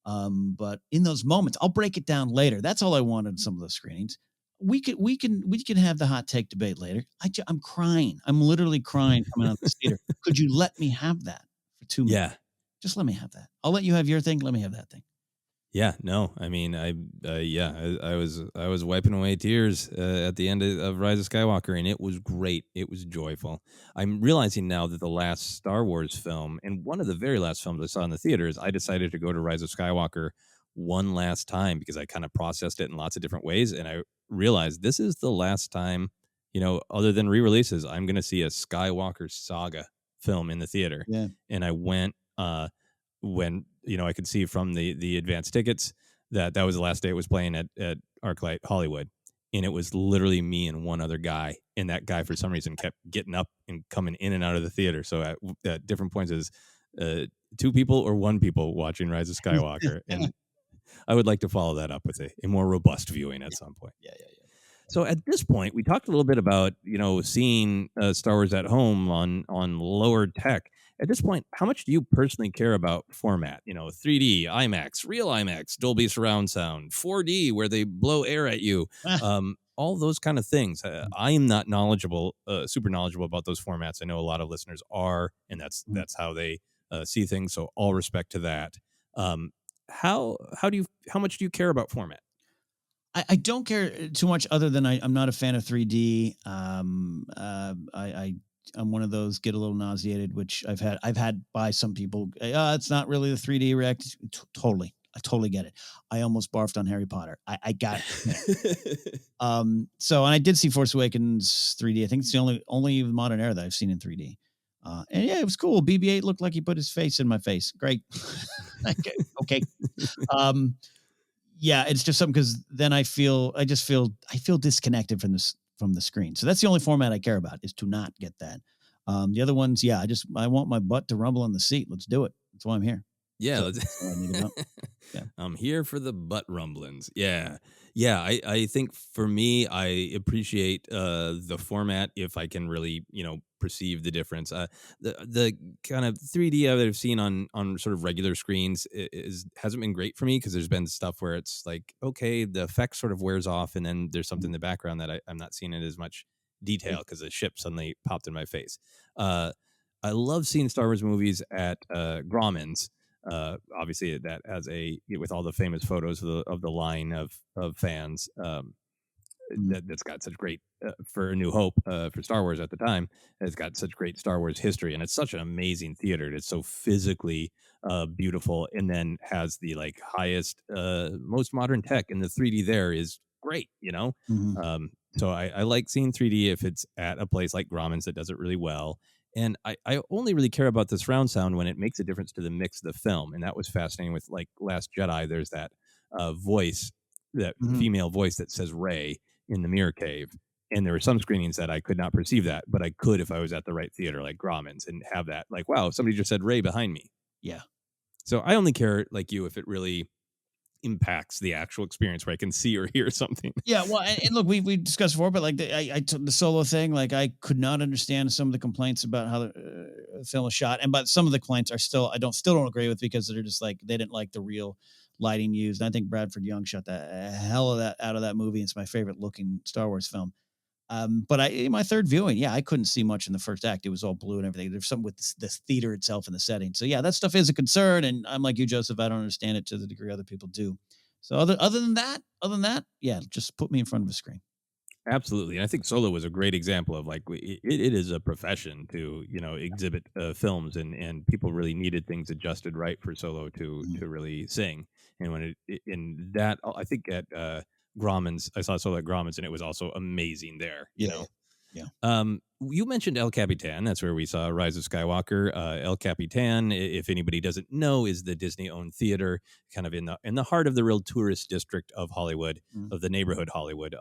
But in those moments, I'll break it down later. That's all I wanted in some of those screenings. We can have the hot take debate later. I'm crying. I'm literally crying coming out of the theater. Could you let me have that for 2 minutes? Yeah. Just let me have that. I'll let you have your thing. Let me have that thing. Yeah, no, I mean, I was wiping away tears at the end of Rise of Skywalker, and it was great. It was joyful. I'm realizing now that the last Star Wars film, and one of the very last films I saw in the theaters, I decided to go to Rise of Skywalker one last time because I kind of processed it in lots of different ways, and I realized this is the last time, other than re-releases, I'm going to see a Skywalker saga film in the theater. Yeah. And I went when I could see from the advanced tickets that was the last day it was playing at ArcLight Hollywood, and it was literally me and one other guy, and that guy for some reason kept getting up and coming in and out of the theater. So at different points is 2 people or 1 people watching Rise of Skywalker, and I would like to follow that up with a more robust viewing at some point. Yeah. So at this point, we talked a little bit about seeing Star Wars at home on lower tech. At this point, how much do you personally care about format? 3D, IMAX, real IMAX, Dolby surround sound, 4D where they blow air at you, all those kind of things. I am not super knowledgeable about those formats. I know a lot of listeners are, and that's how they see things. So all respect to that. How much do you care about format? I don't care too much other than I'm not a fan of 3D. I'm one of those get a little nauseated, which I've had by some people. It's not really the 3D react. Totally. I totally get it. I almost barfed on Harry Potter. I got it. So, and I did see Force Awakens 3D. I think it's the only modern era that I've seen in 3D. And yeah, it was cool. BB-8 looked like he put his face in my face. Great. Okay. Yeah, it's just something because then I feel disconnected from the screen. So that's the only format I care about is to not get that. The other ones, yeah, I want my butt to rumble on the seat. Let's do it. That's why I'm here. Yeah, that's all I need to know. Yeah. I'm here for the butt rumblings. Yeah. I think for me, I appreciate the format if I can really perceive the difference. The kind of 3D that I've seen on sort of regular screens hasn't been great for me because there's been stuff where it's like, okay, the effect sort of wears off, and then there's something in the background that I'm not seeing in as much detail because the ship suddenly popped in my face. I love seeing Star Wars movies at Grauman's. Obviously that has with all the famous photos of the line of fans that's got such great for A New Hope for Star Wars at the time. It's got such great Star Wars history, and it's such an amazing theater. It's so physically beautiful, and then has the highest most modern tech, and the 3D there is great. So I like seeing 3D if it's at a place like Grauman's that does it really well. And I only really care about the surround sound when it makes a difference to the mix of the film. And that was fascinating with Last Jedi. There's that voice, that female voice that says Rey in the mirror cave. And there were some screenings that I could not perceive that, but I could if I was at the right theater, like Grauman's, and have that wow, somebody just said Rey behind me. Yeah. So I only care like you if it really impacts the actual experience where I can see or hear something. Yeah, well, and look, we discussed before, but I took the Solo thing. I could not understand some of the complaints about how film was shot. But some of the complaints are still don't agree with, because they're just like, they didn't like the real lighting used. And I think Bradford Young shot the hell of that out of that movie. It's my favorite looking Star Wars film. But in my third viewing, I couldn't see much in the first act. It was all blue and everything. There's something with this theater itself and the setting. So that stuff is a concern. And I'm like you, Joseph, I don't understand it to the degree other people do. So other than that, just put me in front of a screen. Absolutely. And I think Solo was a great example of like, it is a profession to, exhibit films, and people really needed things adjusted right for Solo to really sing. And when in that, I think at Grauman's, I saw Solo at Grauman's, and it was also amazing there, you know? Yeah. You mentioned El Capitan. That's where we saw Rise of Skywalker. El Capitan, if anybody doesn't know, is the Disney-owned theater, kind of in the heart of the real tourist district of Hollywood, of the neighborhood Hollywood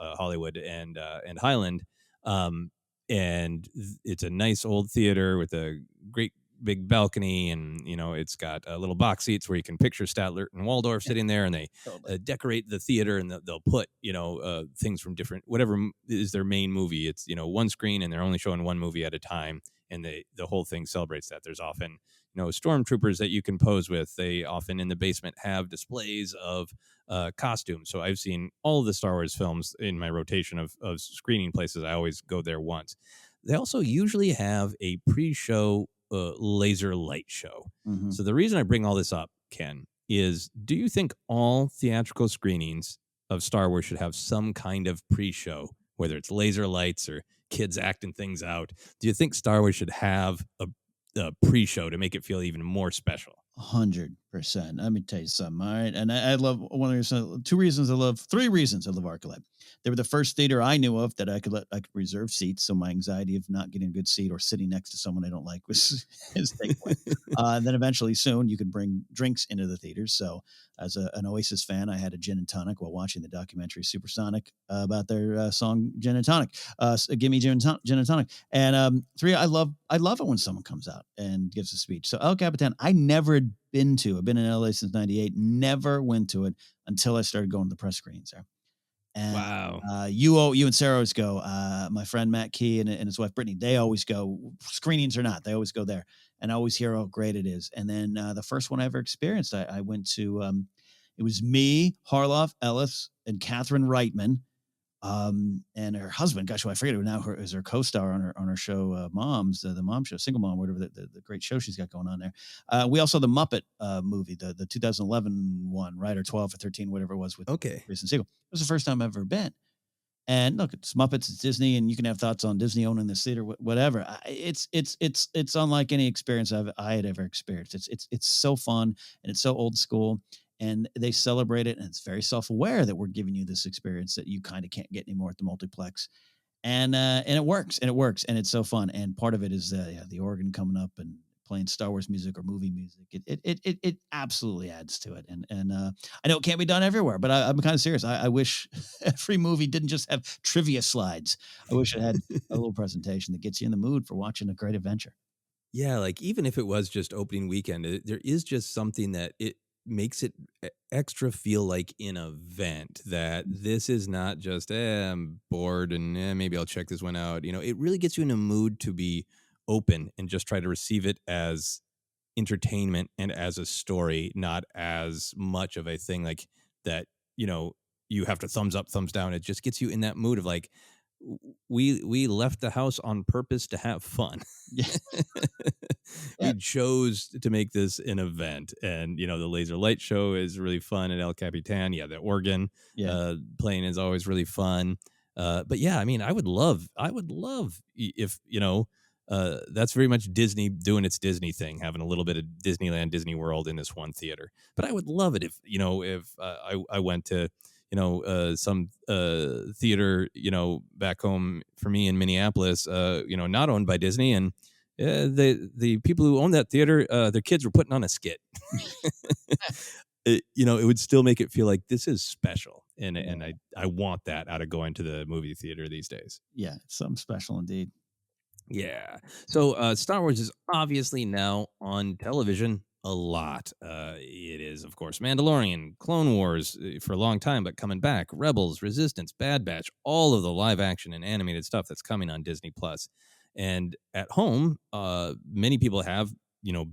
and Highland. And it's a nice old theater with a great big balcony, and it's got little box seats where you can picture Statler and Waldorf sitting there, and they decorate the theater, and they'll put things from different, whatever is their main movie. It's one screen, and they're only showing one movie at a time, and the whole thing celebrates that. There's often stormtroopers that you can pose with. They often in the basement have displays of costumes. So I've seen all of the Star Wars films in my rotation of screening places. I always go there once. They also usually have a pre-show laser light show. Mm-hmm. So the reason I bring all this up, Ken, is do you think all theatrical screenings of Star Wars should have some kind of pre-show, whether it's laser lights or kids acting things out? Do you think Star Wars should have a pre-show to make it feel even more special? 100%. Let me tell you something. All right. And I love three reasons I love Arcolite. They were the first theater I knew of that I could reserve seats. So my anxiety of not getting a good seat or sitting next to someone I don't like was taken away. And then eventually soon you could bring drinks into the theaters. So as an Oasis fan, I had a gin and tonic while watching the documentary Supersonic about their song Gin and Tonic. Give me gin and tonic. And three, I love it when someone comes out and gives a speech. So El Capitan, I never had been to. I've been in LA since '98. Never went to it until I started going to the press screenings there. And, wow. You and Sarah always go. My friend Matt Key and his wife Brittany, they always go, screenings or not, they always go there, and I always hear how great it is. And then the first one I ever experienced, I went to. It was me, Harloff, Ellis, and Catherine Reitman. And her husband, gosh, I forget it now, is her co-star on her show, Moms, the mom show, Single Mom, whatever the great show she's got going on there. We also the Muppet movie, the 2011 one, right, or 12 or 13, whatever it was, with Reese and Siegel. It was the first time I've ever been. And look, it's Muppets, it's Disney, and you can have thoughts on Disney owning this theater, whatever. It's unlike any experience I had ever experienced. It's so fun, and it's so old school. And they celebrate it, and it's very self-aware that we're giving you this experience that you kind of can't get anymore at the multiplex, and it works, and it's so fun. And part of it is the organ coming up and playing Star Wars music or movie music. It absolutely adds to it, and I know it can't be done everywhere, but I'm kind of serious. I wish every movie didn't just have trivia slides. I wish it had a little presentation that gets you in the mood for watching a great adventure. Yeah, like even if it was just opening weekend, there is just something that it makes it extra feel like an event, that this is not just I'm bored and maybe I'll check this one out. It really gets you in a mood to be open and just try to receive it as entertainment and as a story, not as much of a thing like that you have to thumbs up, thumbs down. It just gets you in that mood of like, we left the house on purpose to have fun. We chose to make this an event, and the laser light show is really fun at El Capitan. The organ playing is always really fun. But yeah, I mean, I would love if that's very much Disney doing its Disney thing, having a little bit of Disneyland, Disney World in this one theater. But I would love it if I went to some theater, back home for me in Minneapolis, not owned by Disney, and the people who own that theater, their kids were putting on a skit. It would still make it feel like this is special, and I want that out of going to the movie theater these days. Yeah, it's something special indeed. Yeah. So Star Wars is obviously now on television a lot. It is, of course, Mandalorian, Clone Wars for a long time, but coming back, Rebels, Resistance, Bad Batch, all of the live action and animated stuff that's coming on Disney Plus. And at home, many people have,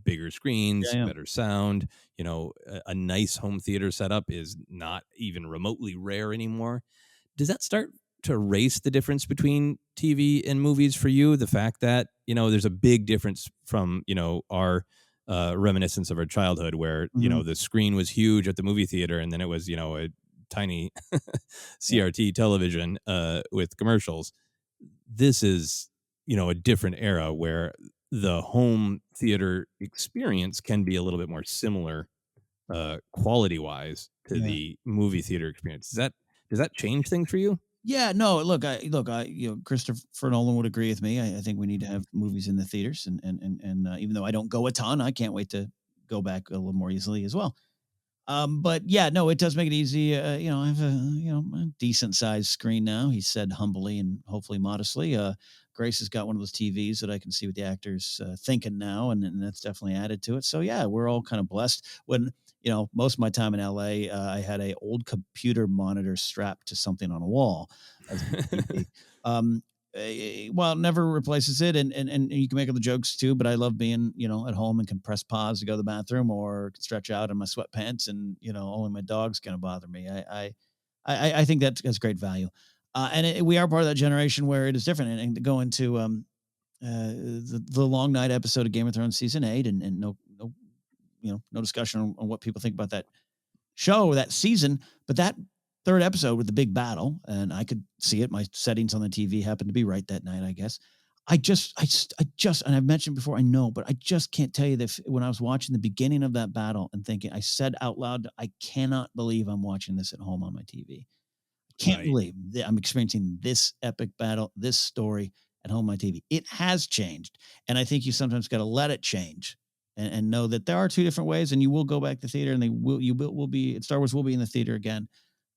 bigger screens, Yeah. better sound. A nice home theater setup is not even remotely rare anymore. Does that start to erase the difference between TV and movies for you? The fact that, there's a big difference from, our reminiscence of our childhood where, Mhm. the screen was huge at the movie theater and then it was, a tiny Yeah. CRT television with commercials. This is, a different era where the home theater experience can be a little bit more similar quality wise to Yeah. the movie theater experience. Does that change things for you? Yeah, no, Christopher Nolan would agree with me. I think we need to have movies in the theaters, and even though I don't go a ton, I can't wait to go back a little more easily as well. But yeah, no, it does make it easy. I have a decent sized screen now. He said humbly and hopefully modestly. Grace has got one of those TVs that I can see what the actors thinking now, and that's definitely added to it. So yeah, we're all kind of blessed. When most of my time in LA, I had a old computer monitor strapped to something on a wall as my TV. Um, well, it never replaces it, and you can make other jokes too. But I love being at home and can press pause to go to the bathroom or can stretch out in my sweatpants, and only my dog's gonna bother me. I think that has great value, we are part of that generation where it is different. And to go into the long night episode of Game of Thrones season 8, and no discussion on what people think about that show, that season, but that third episode with the big battle, and I could see it. My settings on the TV happened to be right that night, I guess. And I've mentioned before, I know, but I just can't tell you that when I was watching the beginning of that battle and thinking, I said out loud, I cannot believe I'm watching this at home on my TV. Can't Right. believe that I'm experiencing this epic battle, this story at home on my TV. It has changed. And I think you sometimes got to let it change and know that there are two different ways, and you will go back to theater, and will be, Star Wars will be in the theater again.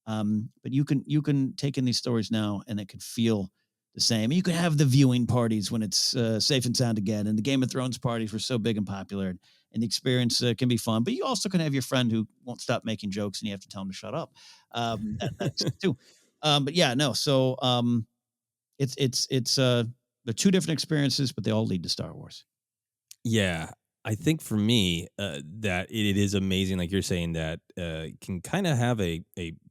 But you can take in these stories now, and it can feel the same. You can have the viewing parties when it's safe and sound again, and the Game of Thrones parties were so big and popular, and the experience can be fun. But you also can have your friend who won't stop making jokes, and you have to tell them to shut up. That exists too. But yeah, no. So it's they're two different experiences, but they all lead to Star Wars. Yeah, I think for me, that it is amazing, like you're saying, that can kind of have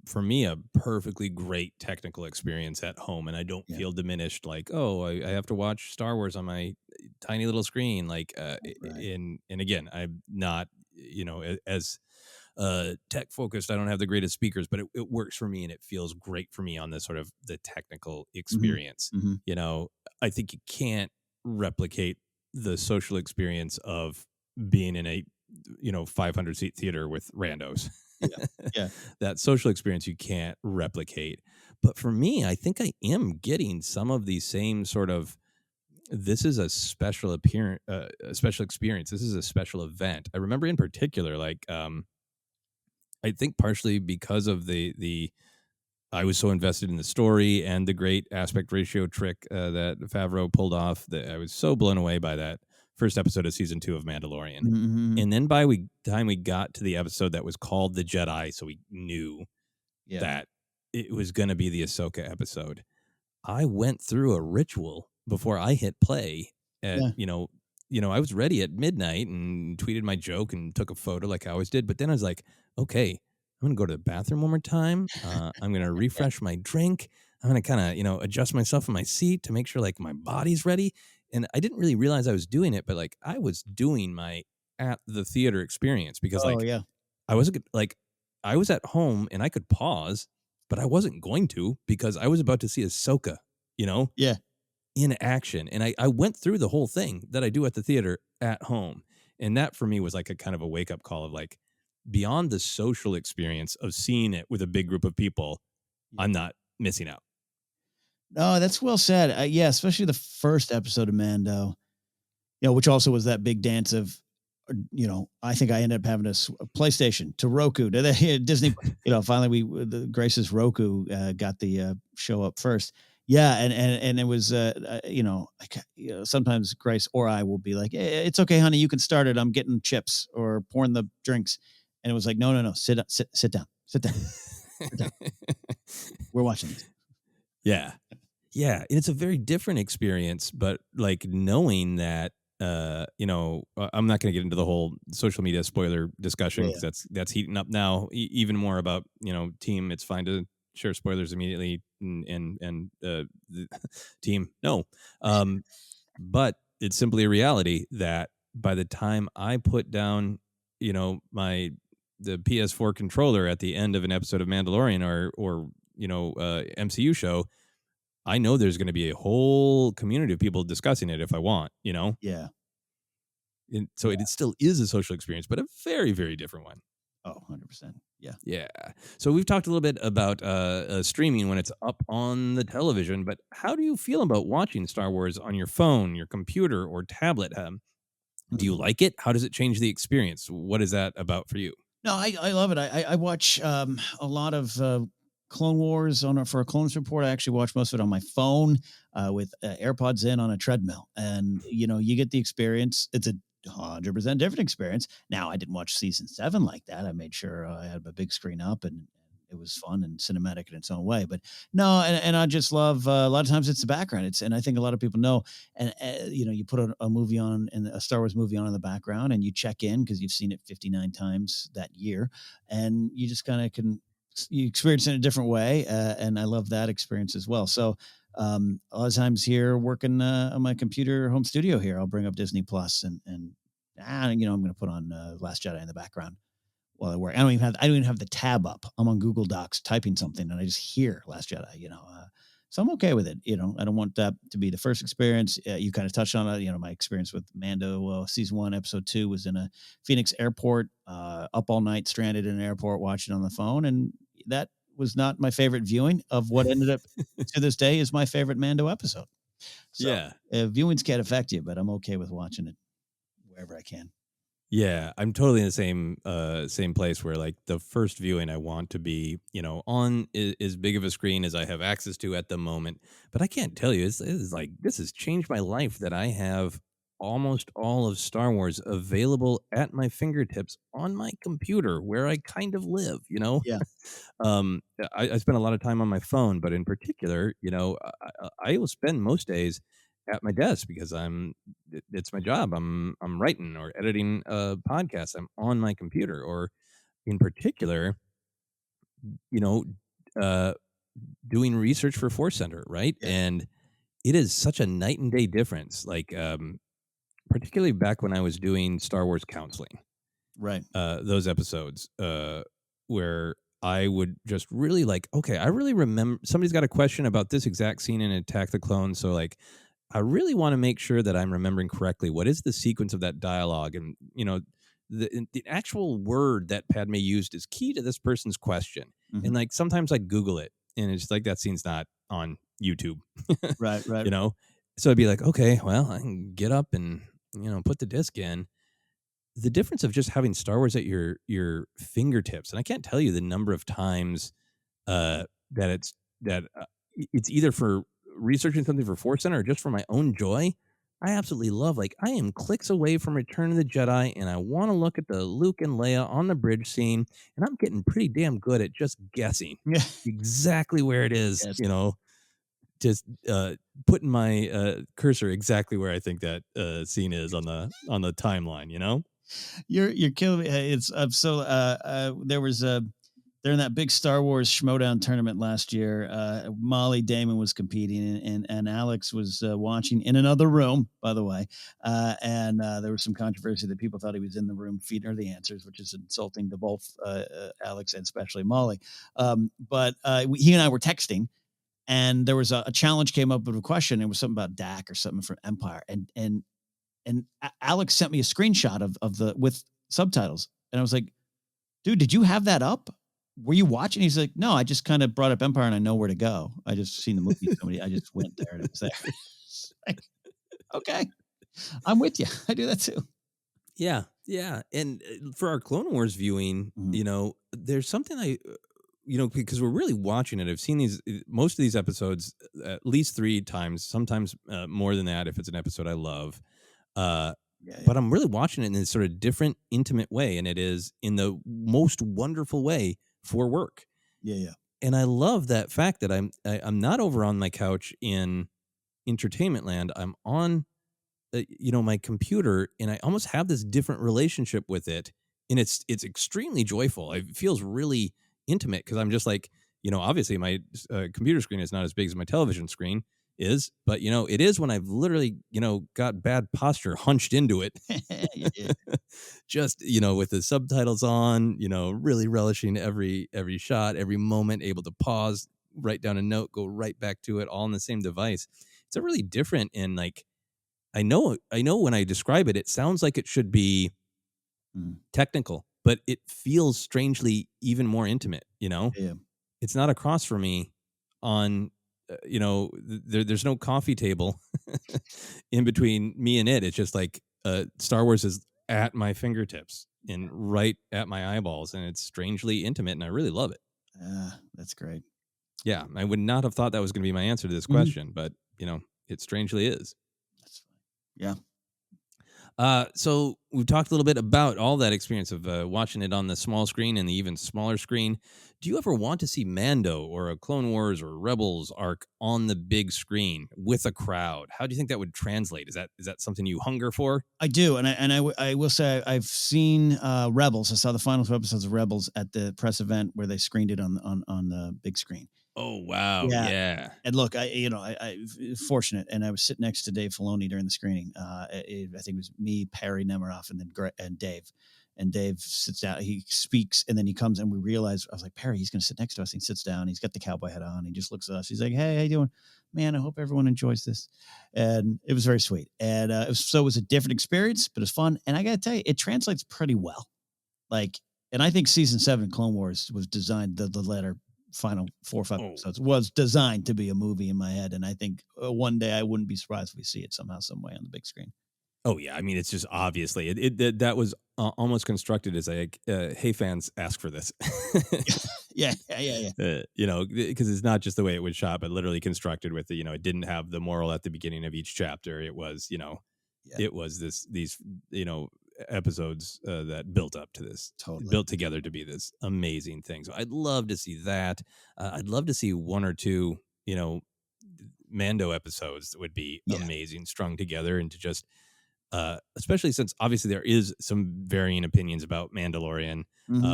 for me, a perfectly great technical experience at home, and I don't Yeah. feel diminished. Like, oh, I have to watch Star Wars on my tiny little screen. Like, Right. and again, I'm not, as tech focused. I don't have the greatest speakers, but it works for me, and it feels great for me on the sort of the technical Hmm. experience. Hmm. I think you can't replicate the social experience of being in a 500 seat theater with randos. Yeah. Yeah. That social experience you can't replicate. But for me, I think I am getting some of the same sort of, this is a special appearance, a special experience. This is a special event. I remember in particular, like, I think partially because of the I was so invested in the story and the great aspect ratio trick that Favreau pulled off, that I was so blown away by that first episode of season 2 of Mandalorian. Hmm. And then time we got to the episode that was called The Jedi, so we knew Yeah. that it was going to be the Ahsoka episode. I went through a ritual before I hit play at, Yeah. I was ready at midnight and tweeted my joke and took a photo like I always did. But then I was like, okay, I'm going to go to the bathroom one more time. I'm going to refresh my drink. I'm going to kind of, adjust myself in my seat to make sure like my body's ready. And I didn't really realize I was doing it, but like I was doing my at the theater experience, because Oh like yeah. I wasn't like, I was at home and I could pause, but I wasn't going to, because I was about to see Ahsoka, Yeah. in action. And I went through the whole thing that I do at the theater at home. And that for me was like a kind of a wake up call of like, beyond the social experience of seeing it with a big group of people, I'm not missing out. No, that's well said. Yeah, especially the first episode of Mando, which also was that big dance of, I think I ended up having a PlayStation to Roku to the Disney. Finally the Grace's Roku got the show up first. Yeah, and it was sometimes Grace or I will be like, hey, it's okay, honey, you can start it. I'm getting chips or pouring the drinks, and it was like, no, sit down, sit down. We're watching this. Yeah. Yeah, it's a very different experience, but like knowing that I'm not going to get into the whole social media spoiler discussion Yeah, because that's heating up now even more about, team it's fine to share spoilers immediately and the team no. But it's simply a reality that by the time I put down, my the PS4 controller at the end of an episode of Mandalorian or MCU show, I know there's going to be a whole community of people discussing it if I want. yeah. And so it still is a social experience, but a very, very different one. Oh, 100%. Yeah. Yeah. So we've talked a little bit about streaming when it's up on the television, but how do you feel about watching Star Wars on your phone, your computer, or tablet? Do you Mhm. like it? How does it change the experience? What is that about for you? No, I love it. I watch a lot of Clone Wars for a Clone Wars report. I actually watch most of it on my phone with AirPods in on a treadmill, and you get the experience. It's a 100% different experience. Now, I didn't watch season 7 like that. I made sure I had my big screen up, and it was fun and cinematic in its own way. But no, and I just love a lot of times it's the background. And I think a lot of people know, and you put a movie on and a Star Wars movie on in the background, and you check in because you've seen it 59 times that year, and you just kind of you experience it in a different way, and I love that experience as well. So a lot of times here working on my computer home studio here, I'll bring up Disney Plus and I'm going to put on Last Jedi in the background while I work. I don't even have the tab up. I'm on Google Docs typing something and I just hear Last Jedi, so I'm okay with it. I don't want that to be the first experience. You kind of touched on it. My experience with Mando season 1, episode 2 was in a Phoenix airport, up all night, stranded in an airport, watching on the phone. And that was not my favorite viewing of what ended up to this day is my favorite Mando episode. So Yeah. viewings can't affect you, but I'm okay with watching it wherever I can. Yeah, I'm totally in the same place where like the first viewing I want to be, on as big of a screen as I have access to at the moment. But I can't tell you, it's like this has changed my life that I have almost all of Star Wars available at my fingertips on my computer where I kind of live. Yeah. I spend a lot of time on my phone, but in particular, I will spend most days at my desk because it's my job. I'm writing or editing a podcast. I'm on my computer, or in particular, you know, uh, doing research for ForceCenter, right? Yeah. And it is such a night and day difference. Like, particularly back when I was doing Star Wars counseling, Right. those episodes where I would just really like, okay, I really remember somebody's got a question about this exact scene in Attack the Clones. So like, I really want to make sure that I'm remembering correctly. What is the sequence of that dialogue? And, the actual word that Padme used is key to this person's question. Mhm. And like, sometimes I Google it and it's like, that scene's not on YouTube, Right. you know? So I'd be like, okay, well, I can get up and, put the disc in. The difference of just having Star Wars at your fingertips, and I can't tell you the number of times that it's either for researching something for Force Center or just for my own joy. I absolutely love. Like, I am clicks away from Return of the Jedi, and I want to look at the Luke and Leia on the bridge scene, and I'm getting pretty damn good at just guessing Yeah. exactly where it is. Yes. Just putting my cursor exactly where I think that scene is on the timeline. You're killing me. It's so there was during that big Star Wars Schmodown tournament last year, Molly Damon was competing and Alex was watching in another room, by the way. And there was some controversy that people thought he was in the room feeding her the answers, which is insulting to both Alex and especially Molly. But he and I were texting, and there was a challenge came up with a question. It was something about Dak or something from Empire, and Alex sent me a screenshot of the with subtitles, and I was like, "Dude, did you have that up? Were you watching?" He's like, "No, I just kind of brought up Empire, and I know where to go. I just seen the movie. I just went there, and it was there." Like, okay, I'm with you. I do that too. Yeah, yeah. And for our Clone Wars viewing, there's something because we're really watching it. I've seen most of these episodes at least 3 times, sometimes more than that if it's an episode I love. But I'm really watching it in this sort of different, intimate way, and it is in the most wonderful way for work. Yeah. And I love that fact that I'm not over on my couch in entertainment land. I'm on my computer, and I almost have this different relationship with it, and it's extremely joyful. It feels really intimate because I'm just like, obviously my computer screen is not as big as my television screen is, but it is when I've literally got bad posture hunched into it. Yeah. Just with the subtitles on, really relishing every shot, every moment, able to pause, write down a note, go right back to it, all on the same device. It's a really different, and like I know when I describe it, it sounds like it should be Mm. technical, but it feels strangely even more intimate. Yeah. It's not across from me on, there's no coffee table in between me and it. It's just like Star Wars is at my fingertips and right at my eyeballs, and it's strangely intimate, and I really love it. That's great. Yeah, I would not have thought that was going to be my answer to this Mhm. question, but it strangely is. That's fine. Yeah. So we've talked a little bit about all that experience of watching it on the small screen and the even smaller screen. Do you ever want to see Mando or a Clone Wars or Rebels arc on the big screen with a crowd? How do you think that would translate? Is that something you hunger for? I do, and I will say I've seen Rebels. I saw the final 2 episodes of Rebels at the press event where they screened it on the big screen. Oh wow, Yeah. yeah. And look, I fortunate, and I was sitting next to Dave Filoni during the screening. I think it was me, Perry Nemiroff, and then and Dave. And Dave sits down, he speaks, and then he comes, and we realize, I was like, Perry, he's going to sit next to us. He sits down, he's got the cowboy hat on, he just looks at us. He's like, hey, how you doing? Man, I hope everyone enjoys this. And it was very sweet. And it was a different experience, but it's fun. And I got to tell you, it translates pretty well. Like, and I think season 7 Clone Wars was designed, the latter final 4 or 5 episodes was designed to be a movie in my head. And I think one day I wouldn't be surprised if we see it somehow, some way on the big screen. Oh yeah, I mean it's just obviously that was almost constructed as like, hey fans, ask for this. Yeah. Because it's not just the way it was shot, but literally constructed with the, it didn't have the moral at the beginning of each chapter. It was, it was these episodes that built up to this, Totally built together to be this amazing thing. So I'd love to see that. I'd love to see 1 or 2, Mando episodes that would be amazing, strung together, and to just especially since obviously there is some varying opinions about Mandalorian,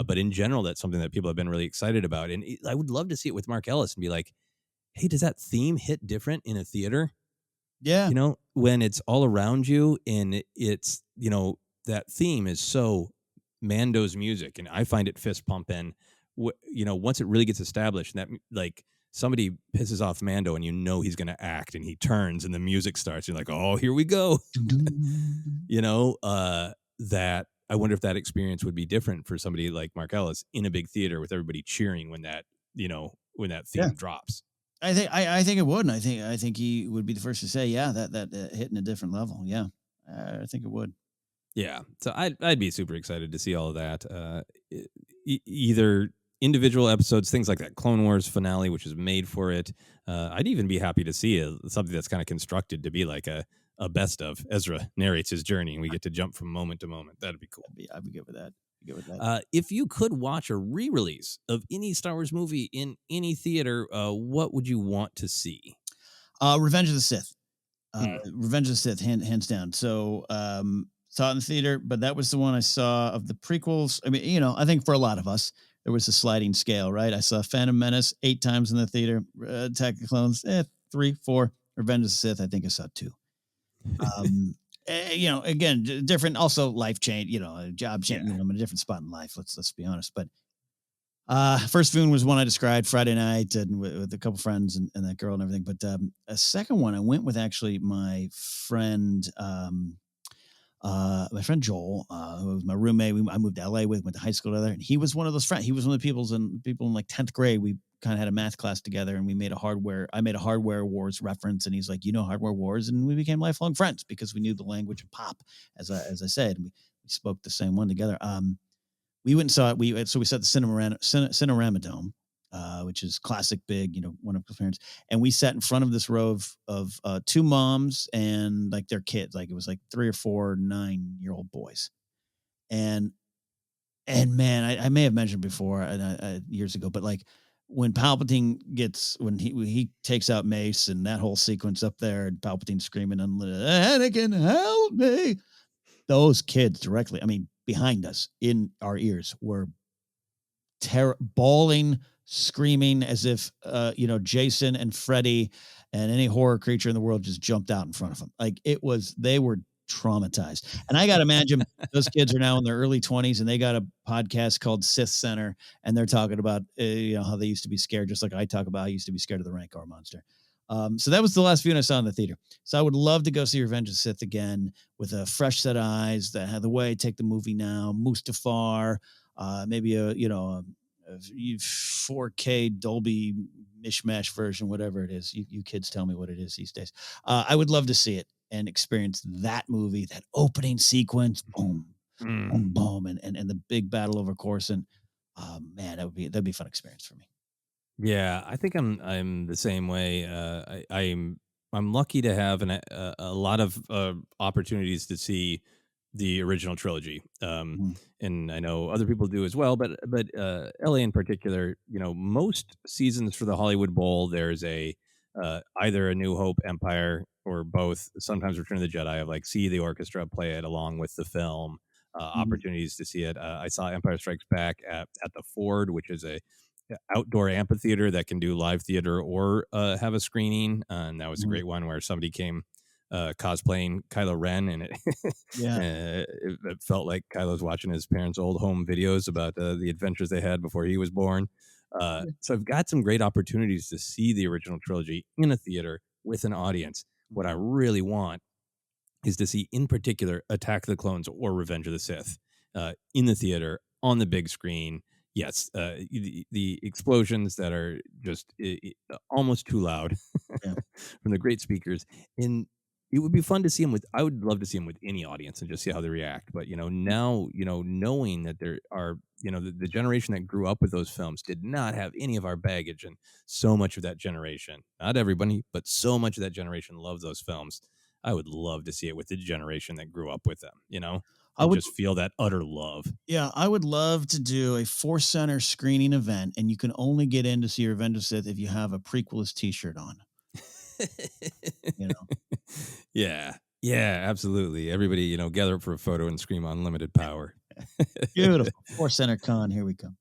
but in general, that's something that people have been really excited about. And I would love to see it with Mark Ellis and be like, hey, does that theme hit different in a theater? Yeah. When it's all around you, and it's, that theme is so Mando's music, and I find it fist pumping. Once it really gets established, and that like somebody pisses off Mando, and he's going to act, and he turns, and the music starts. You're like, oh, here we go. That I wonder if that experience would be different for somebody like Mark Ellis in a big theater with everybody cheering when that theme drops. I think it would, and I think he would be the first to say, that hitting a different level. Yeah, I think it would. Yeah, so I'd be super excited to see all of that. Either individual episodes, things like that Clone Wars finale, which is made for it. I'd even be happy to see something that's kind of constructed to be like a best of. Ezra narrates his journey, and we get to jump from moment to moment. That'd be cool. I'd be good with that. If you could watch a re-release of any Star Wars movie in any theater, what would you want to see? Revenge of the Sith. Revenge of the Sith, hands down. So saw it in the theater, but that was the one I saw of the prequels. I mean, I think for a lot of us, there was a sliding scale, right? I saw Phantom Menace 8 times in the theater. Attack of the Clones, 3, 4. Revenge of the Sith, I think I saw 2. Again, different, also life change, job change, I'm in a different spot in life. Let's be honest. But first viewing was one I described Friday night and with a couple friends and that girl and everything. But a second one, I went with actually my friend Joel, who was my roommate. I moved to LA with, went to high school together, and he was one of those friends. He was one of the people in like 10th grade. We kind of had a math class together, and I made a Hardware Wars reference, and he's like, Hardware Wars, and we became lifelong friends because we knew the language of pop, as I said, and we spoke the same one together. We went and saw it. We saw the Cinerama Dome, which is classic big, one of the parents. And we sat in front of this row of 2 moms and like their kids. Like it was like 3 or 4 9-year-old boys. And man, I may have mentioned before years ago, but like when Palpatine when he takes out Mace and that whole sequence up there, and Palpatine screaming, "Anakin, help me!" Those kids directly, I mean, behind us in our ears were bawling, screaming as if Jason and Freddy and any horror creature in the world just jumped out in front of them. Like they were traumatized. And I got to imagine those kids are now in their early 20s and they got a podcast called Sith Center, and they're talking about how they used to be scared, just like I talk about I used to be scared of the Rancor monster. So that was the last viewing I saw in the theater. So I would love to go see Revenge of the Sith again with a fresh set of eyes, that had the way I take the movie now, Mustafar, maybe a 4K Dolby mishmash version, whatever it is. You kids tell me what it is these days. I would love to see it and experience that movie, that opening sequence, boom, boom, boom, and the big battle over Coruscant. Man, that'd be a fun experience for me. Yeah, I think I'm the same way. I'm lucky to have a lot of opportunities to see the original trilogy, and I know other people do as well. But LA in particular, most seasons for the Hollywood Bowl, there's either a New Hope, Empire, or both. Sometimes Return of the Jedi. Of like see the orchestra play it along with the film. Opportunities to see it. I saw Empire Strikes Back at the Ford, which is a outdoor amphitheater that can do live theater or have a screening, and that was a great one where somebody came cosplaying Kylo Ren, and it felt like Kylo's watching his parents' old home videos about the adventures they had before he was born. So I've got some great opportunities to see the original trilogy in a theater with an audience. What I really want is to see, in particular, Attack of the Clones or Revenge of the Sith in the theater on the big screen. Yes, the explosions that are just almost too loud from the great speakers. And it would be fun to see them I would love to see them with any audience and just see how they react. But, now, knowing that there are, the generation that grew up with those films did not have any of our baggage. And so much of that generation, not everybody, but so much of that generation loved those films. I would love to see it with the generation that grew up with them, I would just feel that utter love. Yeah, I would love to do a ForceCenter screening event, and you can only get in to see Revenge of the Sith if you have a prequelist T-shirt on. Yeah, absolutely. Everybody, gather up for a photo and scream "Unlimited Power." Beautiful. ForceCenter Con, here we come.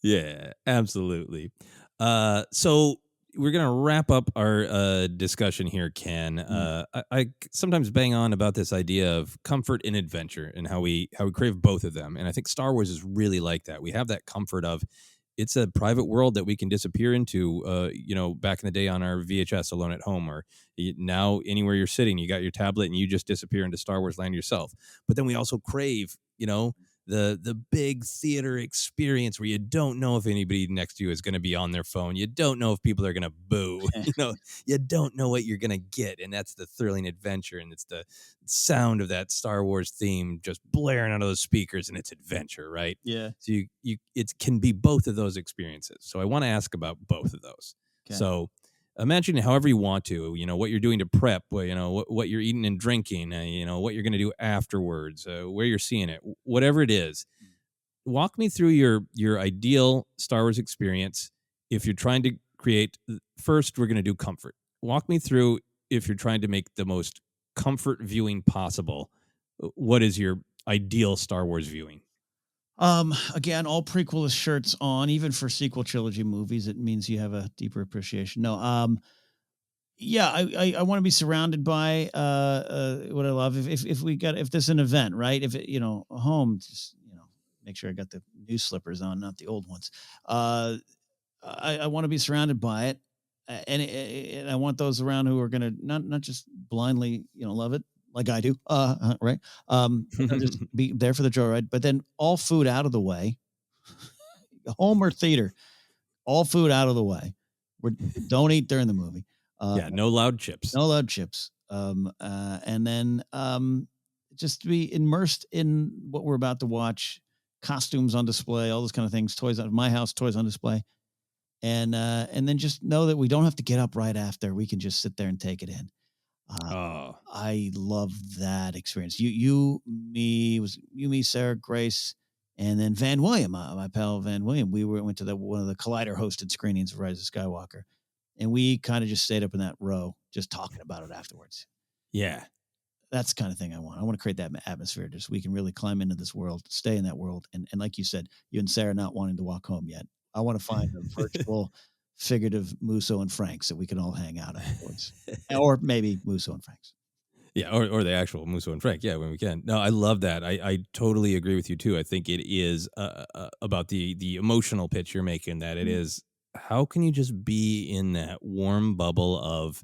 Yeah, absolutely. So we're gonna wrap up our discussion here, Ken. I sometimes bang on about this idea of comfort and adventure and how we crave both of them, and I think Star Wars is really like that. We have that comfort of it's a private world that we can disappear into. Back in the day on our VHS alone at home, or now anywhere you're sitting, you got your tablet and you just disappear into Star Wars land yourself. But then we also crave, the big theater experience where you don't know if anybody next to you is going to be on their phone. You don't know if people are going to boo. You don't know what you're going to get, and that's the thrilling adventure. And it's the sound of that Star Wars theme just blaring out of those speakers, and it's adventure, right? Yeah. So it can be both of those experiences. So I want to ask about both of those. Okay. So imagine however you want to, what you're doing to prep, what you're eating and drinking, what you're going to do afterwards, where you're seeing it, whatever it is. Walk me through your ideal Star Wars experience. If you're trying to create, first, we're going to do comfort. Walk me through if you're trying to make the most comfort viewing possible. What is your ideal Star Wars viewing? Again, all prequelist shirts on, even for sequel trilogy movies. It means you have a deeper appreciation. No, I want to be surrounded by what I love. If there's an event, right? If it, a home, just make sure I got the new slippers on, not the old ones. I want to be surrounded by it, and I want those around who are gonna not just blindly love it like I do, right? Just be there for the joyride, but then all food out of the way, home or theater, all food out of the way. Don't eat during the movie. No loud chips. No loud chips. And then just to be immersed in what we're about to watch, costumes on display, all those kind of things, toys out of my house, toys on display. And then just know that we don't have to get up right after. We can just sit there and take it in. I love that experience. You, me, Sarah, Grace, And then Van William, my pal Van William, we went to one of the Collider hosted screenings of Rise of Skywalker, and we kind of just stayed up in that row, just talking about it afterwards. Yeah. That's the kind of thing I want. I want to create that atmosphere just so we can really climb into this world, stay in that world. And like you said, you and Sarah not wanting to walk home yet. I want to find a virtual, figurative Musso and Franks that we can all hang out afterwards. Or maybe Musso and Franks. Yeah, or the actual Musso and Frank. Yeah, when we can. No, I love that. I totally agree with you too. I think it is about the emotional pitch you're making. That it is. How can you just be in that warm bubble of,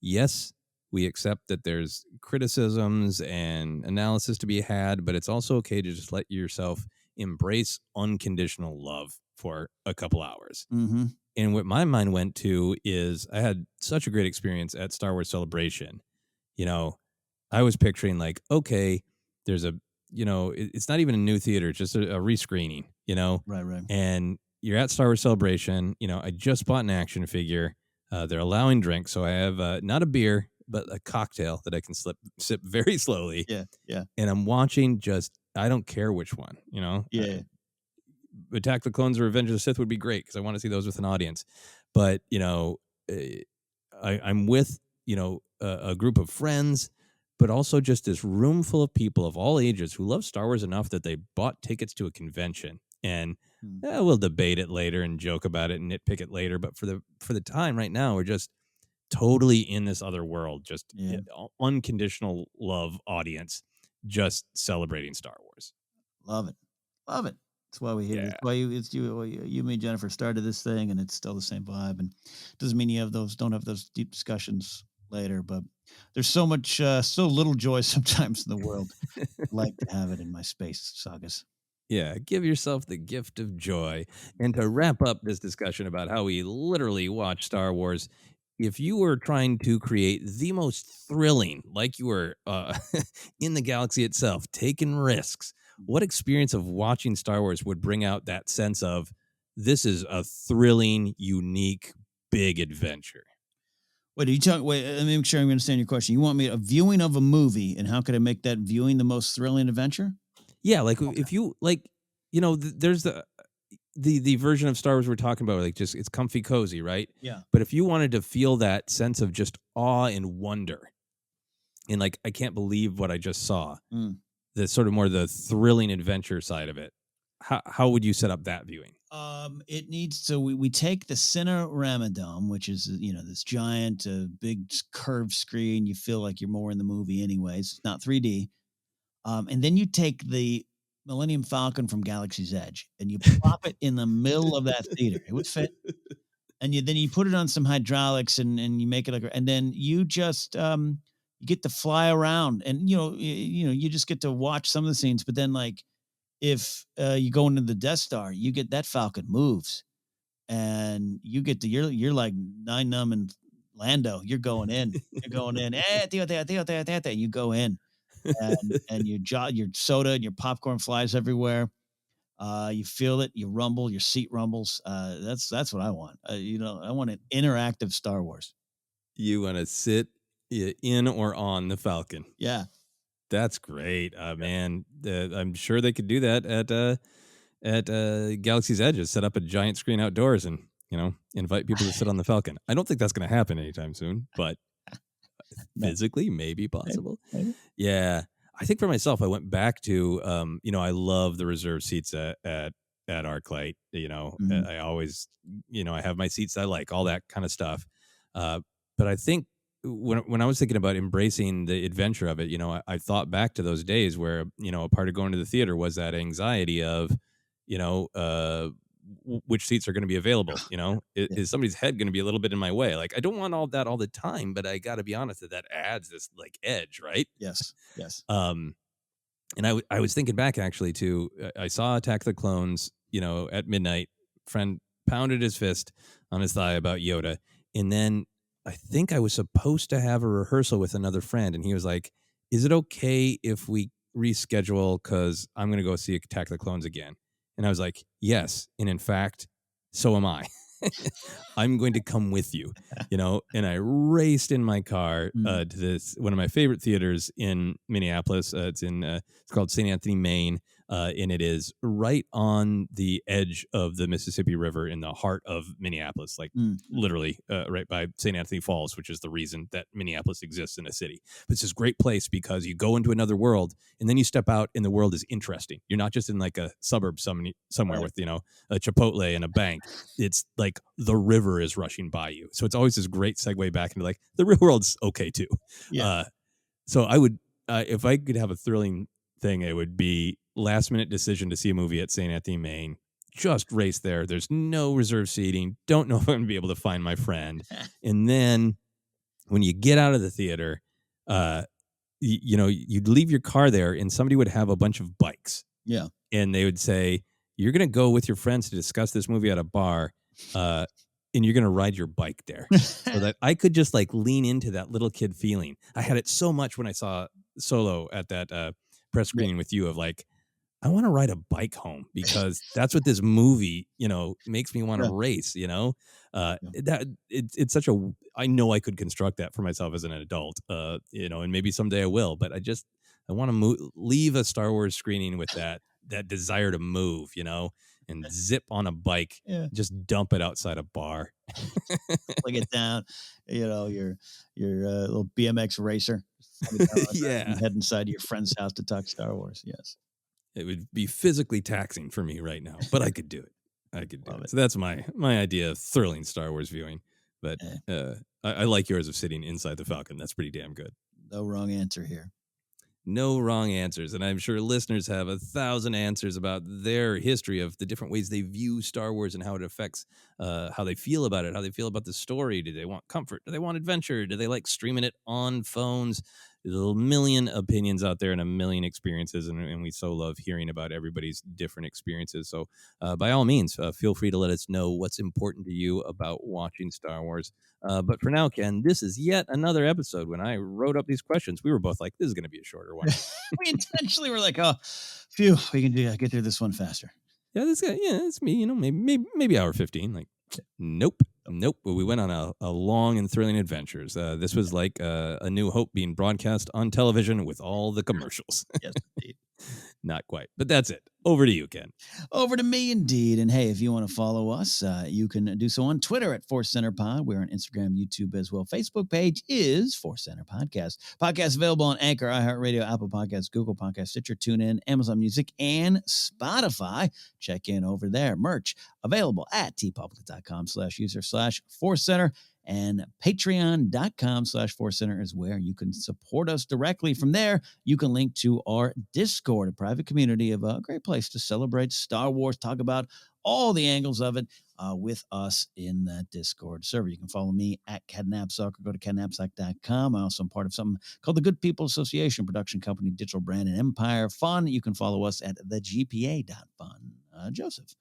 yes, we accept that there's criticisms and analysis to be had, but it's also okay to just let yourself embrace unconditional love for a couple hours. Mm-hmm. And what my mind went to is I had such a great experience at Star Wars Celebration. You know, I was picturing like, okay, there's a, it's not even a new theater, it's just a rescreening, Right. And you're at Star Wars Celebration. I just bought an action figure. They're allowing drinks, so I have not a beer, but a cocktail that I can sip very slowly. Yeah. And I'm watching I don't care which one, Yeah. Attack the Clones or Revenge of the Sith would be great because I want to see those with an audience. But, I'm with, a group of friends, but also just this room full of people of all ages who love Star Wars enough that they bought tickets to a convention. And we'll debate it later and joke about it and nitpick it later. But for the time right now, we're just totally in this other world, just unconditional love audience, just celebrating Star Wars. Love it. That's why we here. Yeah. That's why you, me, and Jennifer started this thing, and it's still the same vibe. And doesn't mean don't have those deep discussions later, but there's so little joy sometimes in the world. I'd like to have it in my space sagas. Yeah, give yourself the gift of joy. And to wrap up this discussion about how we literally watch Star Wars, if you were trying to create the most thrilling, like you were in the galaxy itself, taking risks, what experience of watching Star Wars would bring out that sense of, this is a thrilling, unique, big adventure? Wait, let me make sure I understand your question. You want me a viewing of a movie, and how could I make that viewing the most thrilling adventure? Yeah, like if you there's the version of Star Wars we're talking about, like just it's comfy, cozy, right? Yeah. But if you wanted to feel that sense of just awe and wonder, and like, I can't believe what I just saw, the sort of more the thrilling adventure side of it, how would you set up that viewing? It needs to. We take the center Ramadome, which is this giant, big curved screen. You feel like you're more in the movie, anyways. It's not 3D. And then you take the Millennium Falcon from Galaxy's Edge and you plop it in the middle of that theater. It would fit. And then you put it on some hydraulics and you make it and then you just you get to fly around, and you just get to watch some of the scenes. But then, like, if you go into the Death Star, you get that Falcon moves, and you get to you're like Nine Numb and Lando. You're going in. And you go in. And your soda and your popcorn flies everywhere. You feel it, you rumble, your seat rumbles. That's what I want. I want an interactive Star Wars. You want to sit in or on the Falcon? Yeah, that's great, man. I'm sure they could do that at Galaxy's Edge. Set up a giant screen outdoors and invite people to sit on the Falcon. I don't think that's going to happen anytime soon, but physically maybe possible. Maybe. Yeah, I think for myself, I went back to I love the reserved seats at ArcLight. I always I have my seats I like, all that kind of stuff. But I think when I was thinking about embracing the adventure of it, I thought back to those days where a part of going to the theater was that anxiety of which seats are going to be available. Is somebody's head going to be a little bit in my way? Like, I don't want all that all the time, but I got to be honest that adds this like edge, right? Yes. And I was thinking back actually to I saw Attack the Clones, at midnight. Friend pounded his fist on his thigh about Yoda, and then I think I was supposed to have a rehearsal with another friend, and he was like, "Is it okay if we reschedule? Because I'm going to go see Attack the Clones again." And I was like, yes. And in fact, so am I. I'm going to come with you, and I raced in my car to this, one of my favorite theaters in Minneapolis. It's called St. Anthony, Maine. and it is right on the edge of the Mississippi River in the heart of Minneapolis, like literally right by St. Anthony Falls, which is the reason that Minneapolis exists in a city. But it's this great place because you go into another world and then you step out and the world is interesting. You're not just in like a suburb somewhere with, a Chipotle and a bank. It's like the river is rushing by you. So it's always this great segue back into like the real world's okay too. Yeah. So I would, if I could have a thrilling thing, it would be last minute decision to see a movie at St. Anthony, Maine. Just race there. There's no reserved seating. Don't know if I'm going to be able to find my friend. And then when you get out of the theater, you'd leave your car there and somebody would have a bunch of bikes. Yeah. And they would say, you're going to go with your friends to discuss this movie at a bar. And you're going to ride your bike there. So that I could just like lean into that little kid feeling. I had it so much when I saw Solo at that press screening with you of like, I want to ride a bike home because that's what this movie, makes me want to race, that it's such a, I know I could construct that for myself as an adult, and maybe someday I will, but I want to leave a Star Wars screening with that desire to move, and zip on a bike, just dump it outside a bar. Fling it down, your little BMX racer. Yeah. Head inside your friend's house to talk Star Wars. Yes. It would be physically taxing for me right now, but I could do it. So that's my idea of thrilling Star Wars viewing. But I like yours of sitting inside the Falcon. That's pretty damn good. No wrong answer here. No wrong answers. And I'm sure listeners have 1,000 answers about their history of the different ways they view Star Wars and how it affects how they feel about it, how they feel about the story. Do they want comfort? Do they want adventure? Do they like streaming it on phones? There's a million opinions out there and a million experiences, and we so love hearing about everybody's different experiences. So by all means, feel free to let us know what's important to you about watching Star Wars. But for now, Ken, this is yet another episode. When I wrote up these questions, we were both like, this is going to be a shorter one. We intentionally were like, oh, phew, we can get through this one faster. Yeah, it's me, maybe hour 15. Like, nope. But we went on a long and thrilling adventures. This was like A New Hope being broadcast on television with all the commercials. Yes, indeed. Not quite, but that's it. Over to you, Ken. Over to me, indeed. And hey, if you want to follow us, you can do so on Twitter at ForceCenter Pod. We're on Instagram, YouTube as well. Facebook page is ForceCenter Podcast. Podcast available on Anchor, iHeartRadio, Apple Podcasts, Google Podcasts, Stitcher, TuneIn, Amazon Music, and Spotify. Check in over there. Merch available at tpublic.com/user/ForceCenter. And patreon.com/ForceCenter is where you can support us directly. From there, you can link to our Discord, a private community of a great place to celebrate Star Wars, talk about all the angles of it with us in that Discord server. You can follow me at Ken Napzok or go to kennapzok.com. I also am part of something called the Good People Association, production company, digital brand, and Empire Fun. You can follow us at thegpa.fun. Joseph.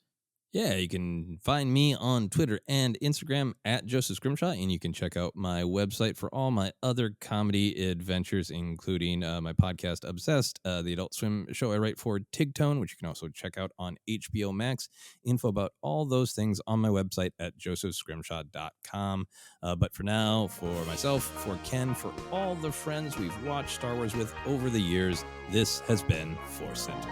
Yeah, you can find me on Twitter and Instagram at Joseph Scrimshaw, and you can check out my website for all my other comedy adventures, including my podcast, Obsessed, the Adult Swim show I write for Tigtone, which you can also check out on HBO Max. Info about all those things on my website at josephscrimshaw.com. But for now, for myself, for Ken, for all the friends we've watched Star Wars with over the years, this has been ForceCenter.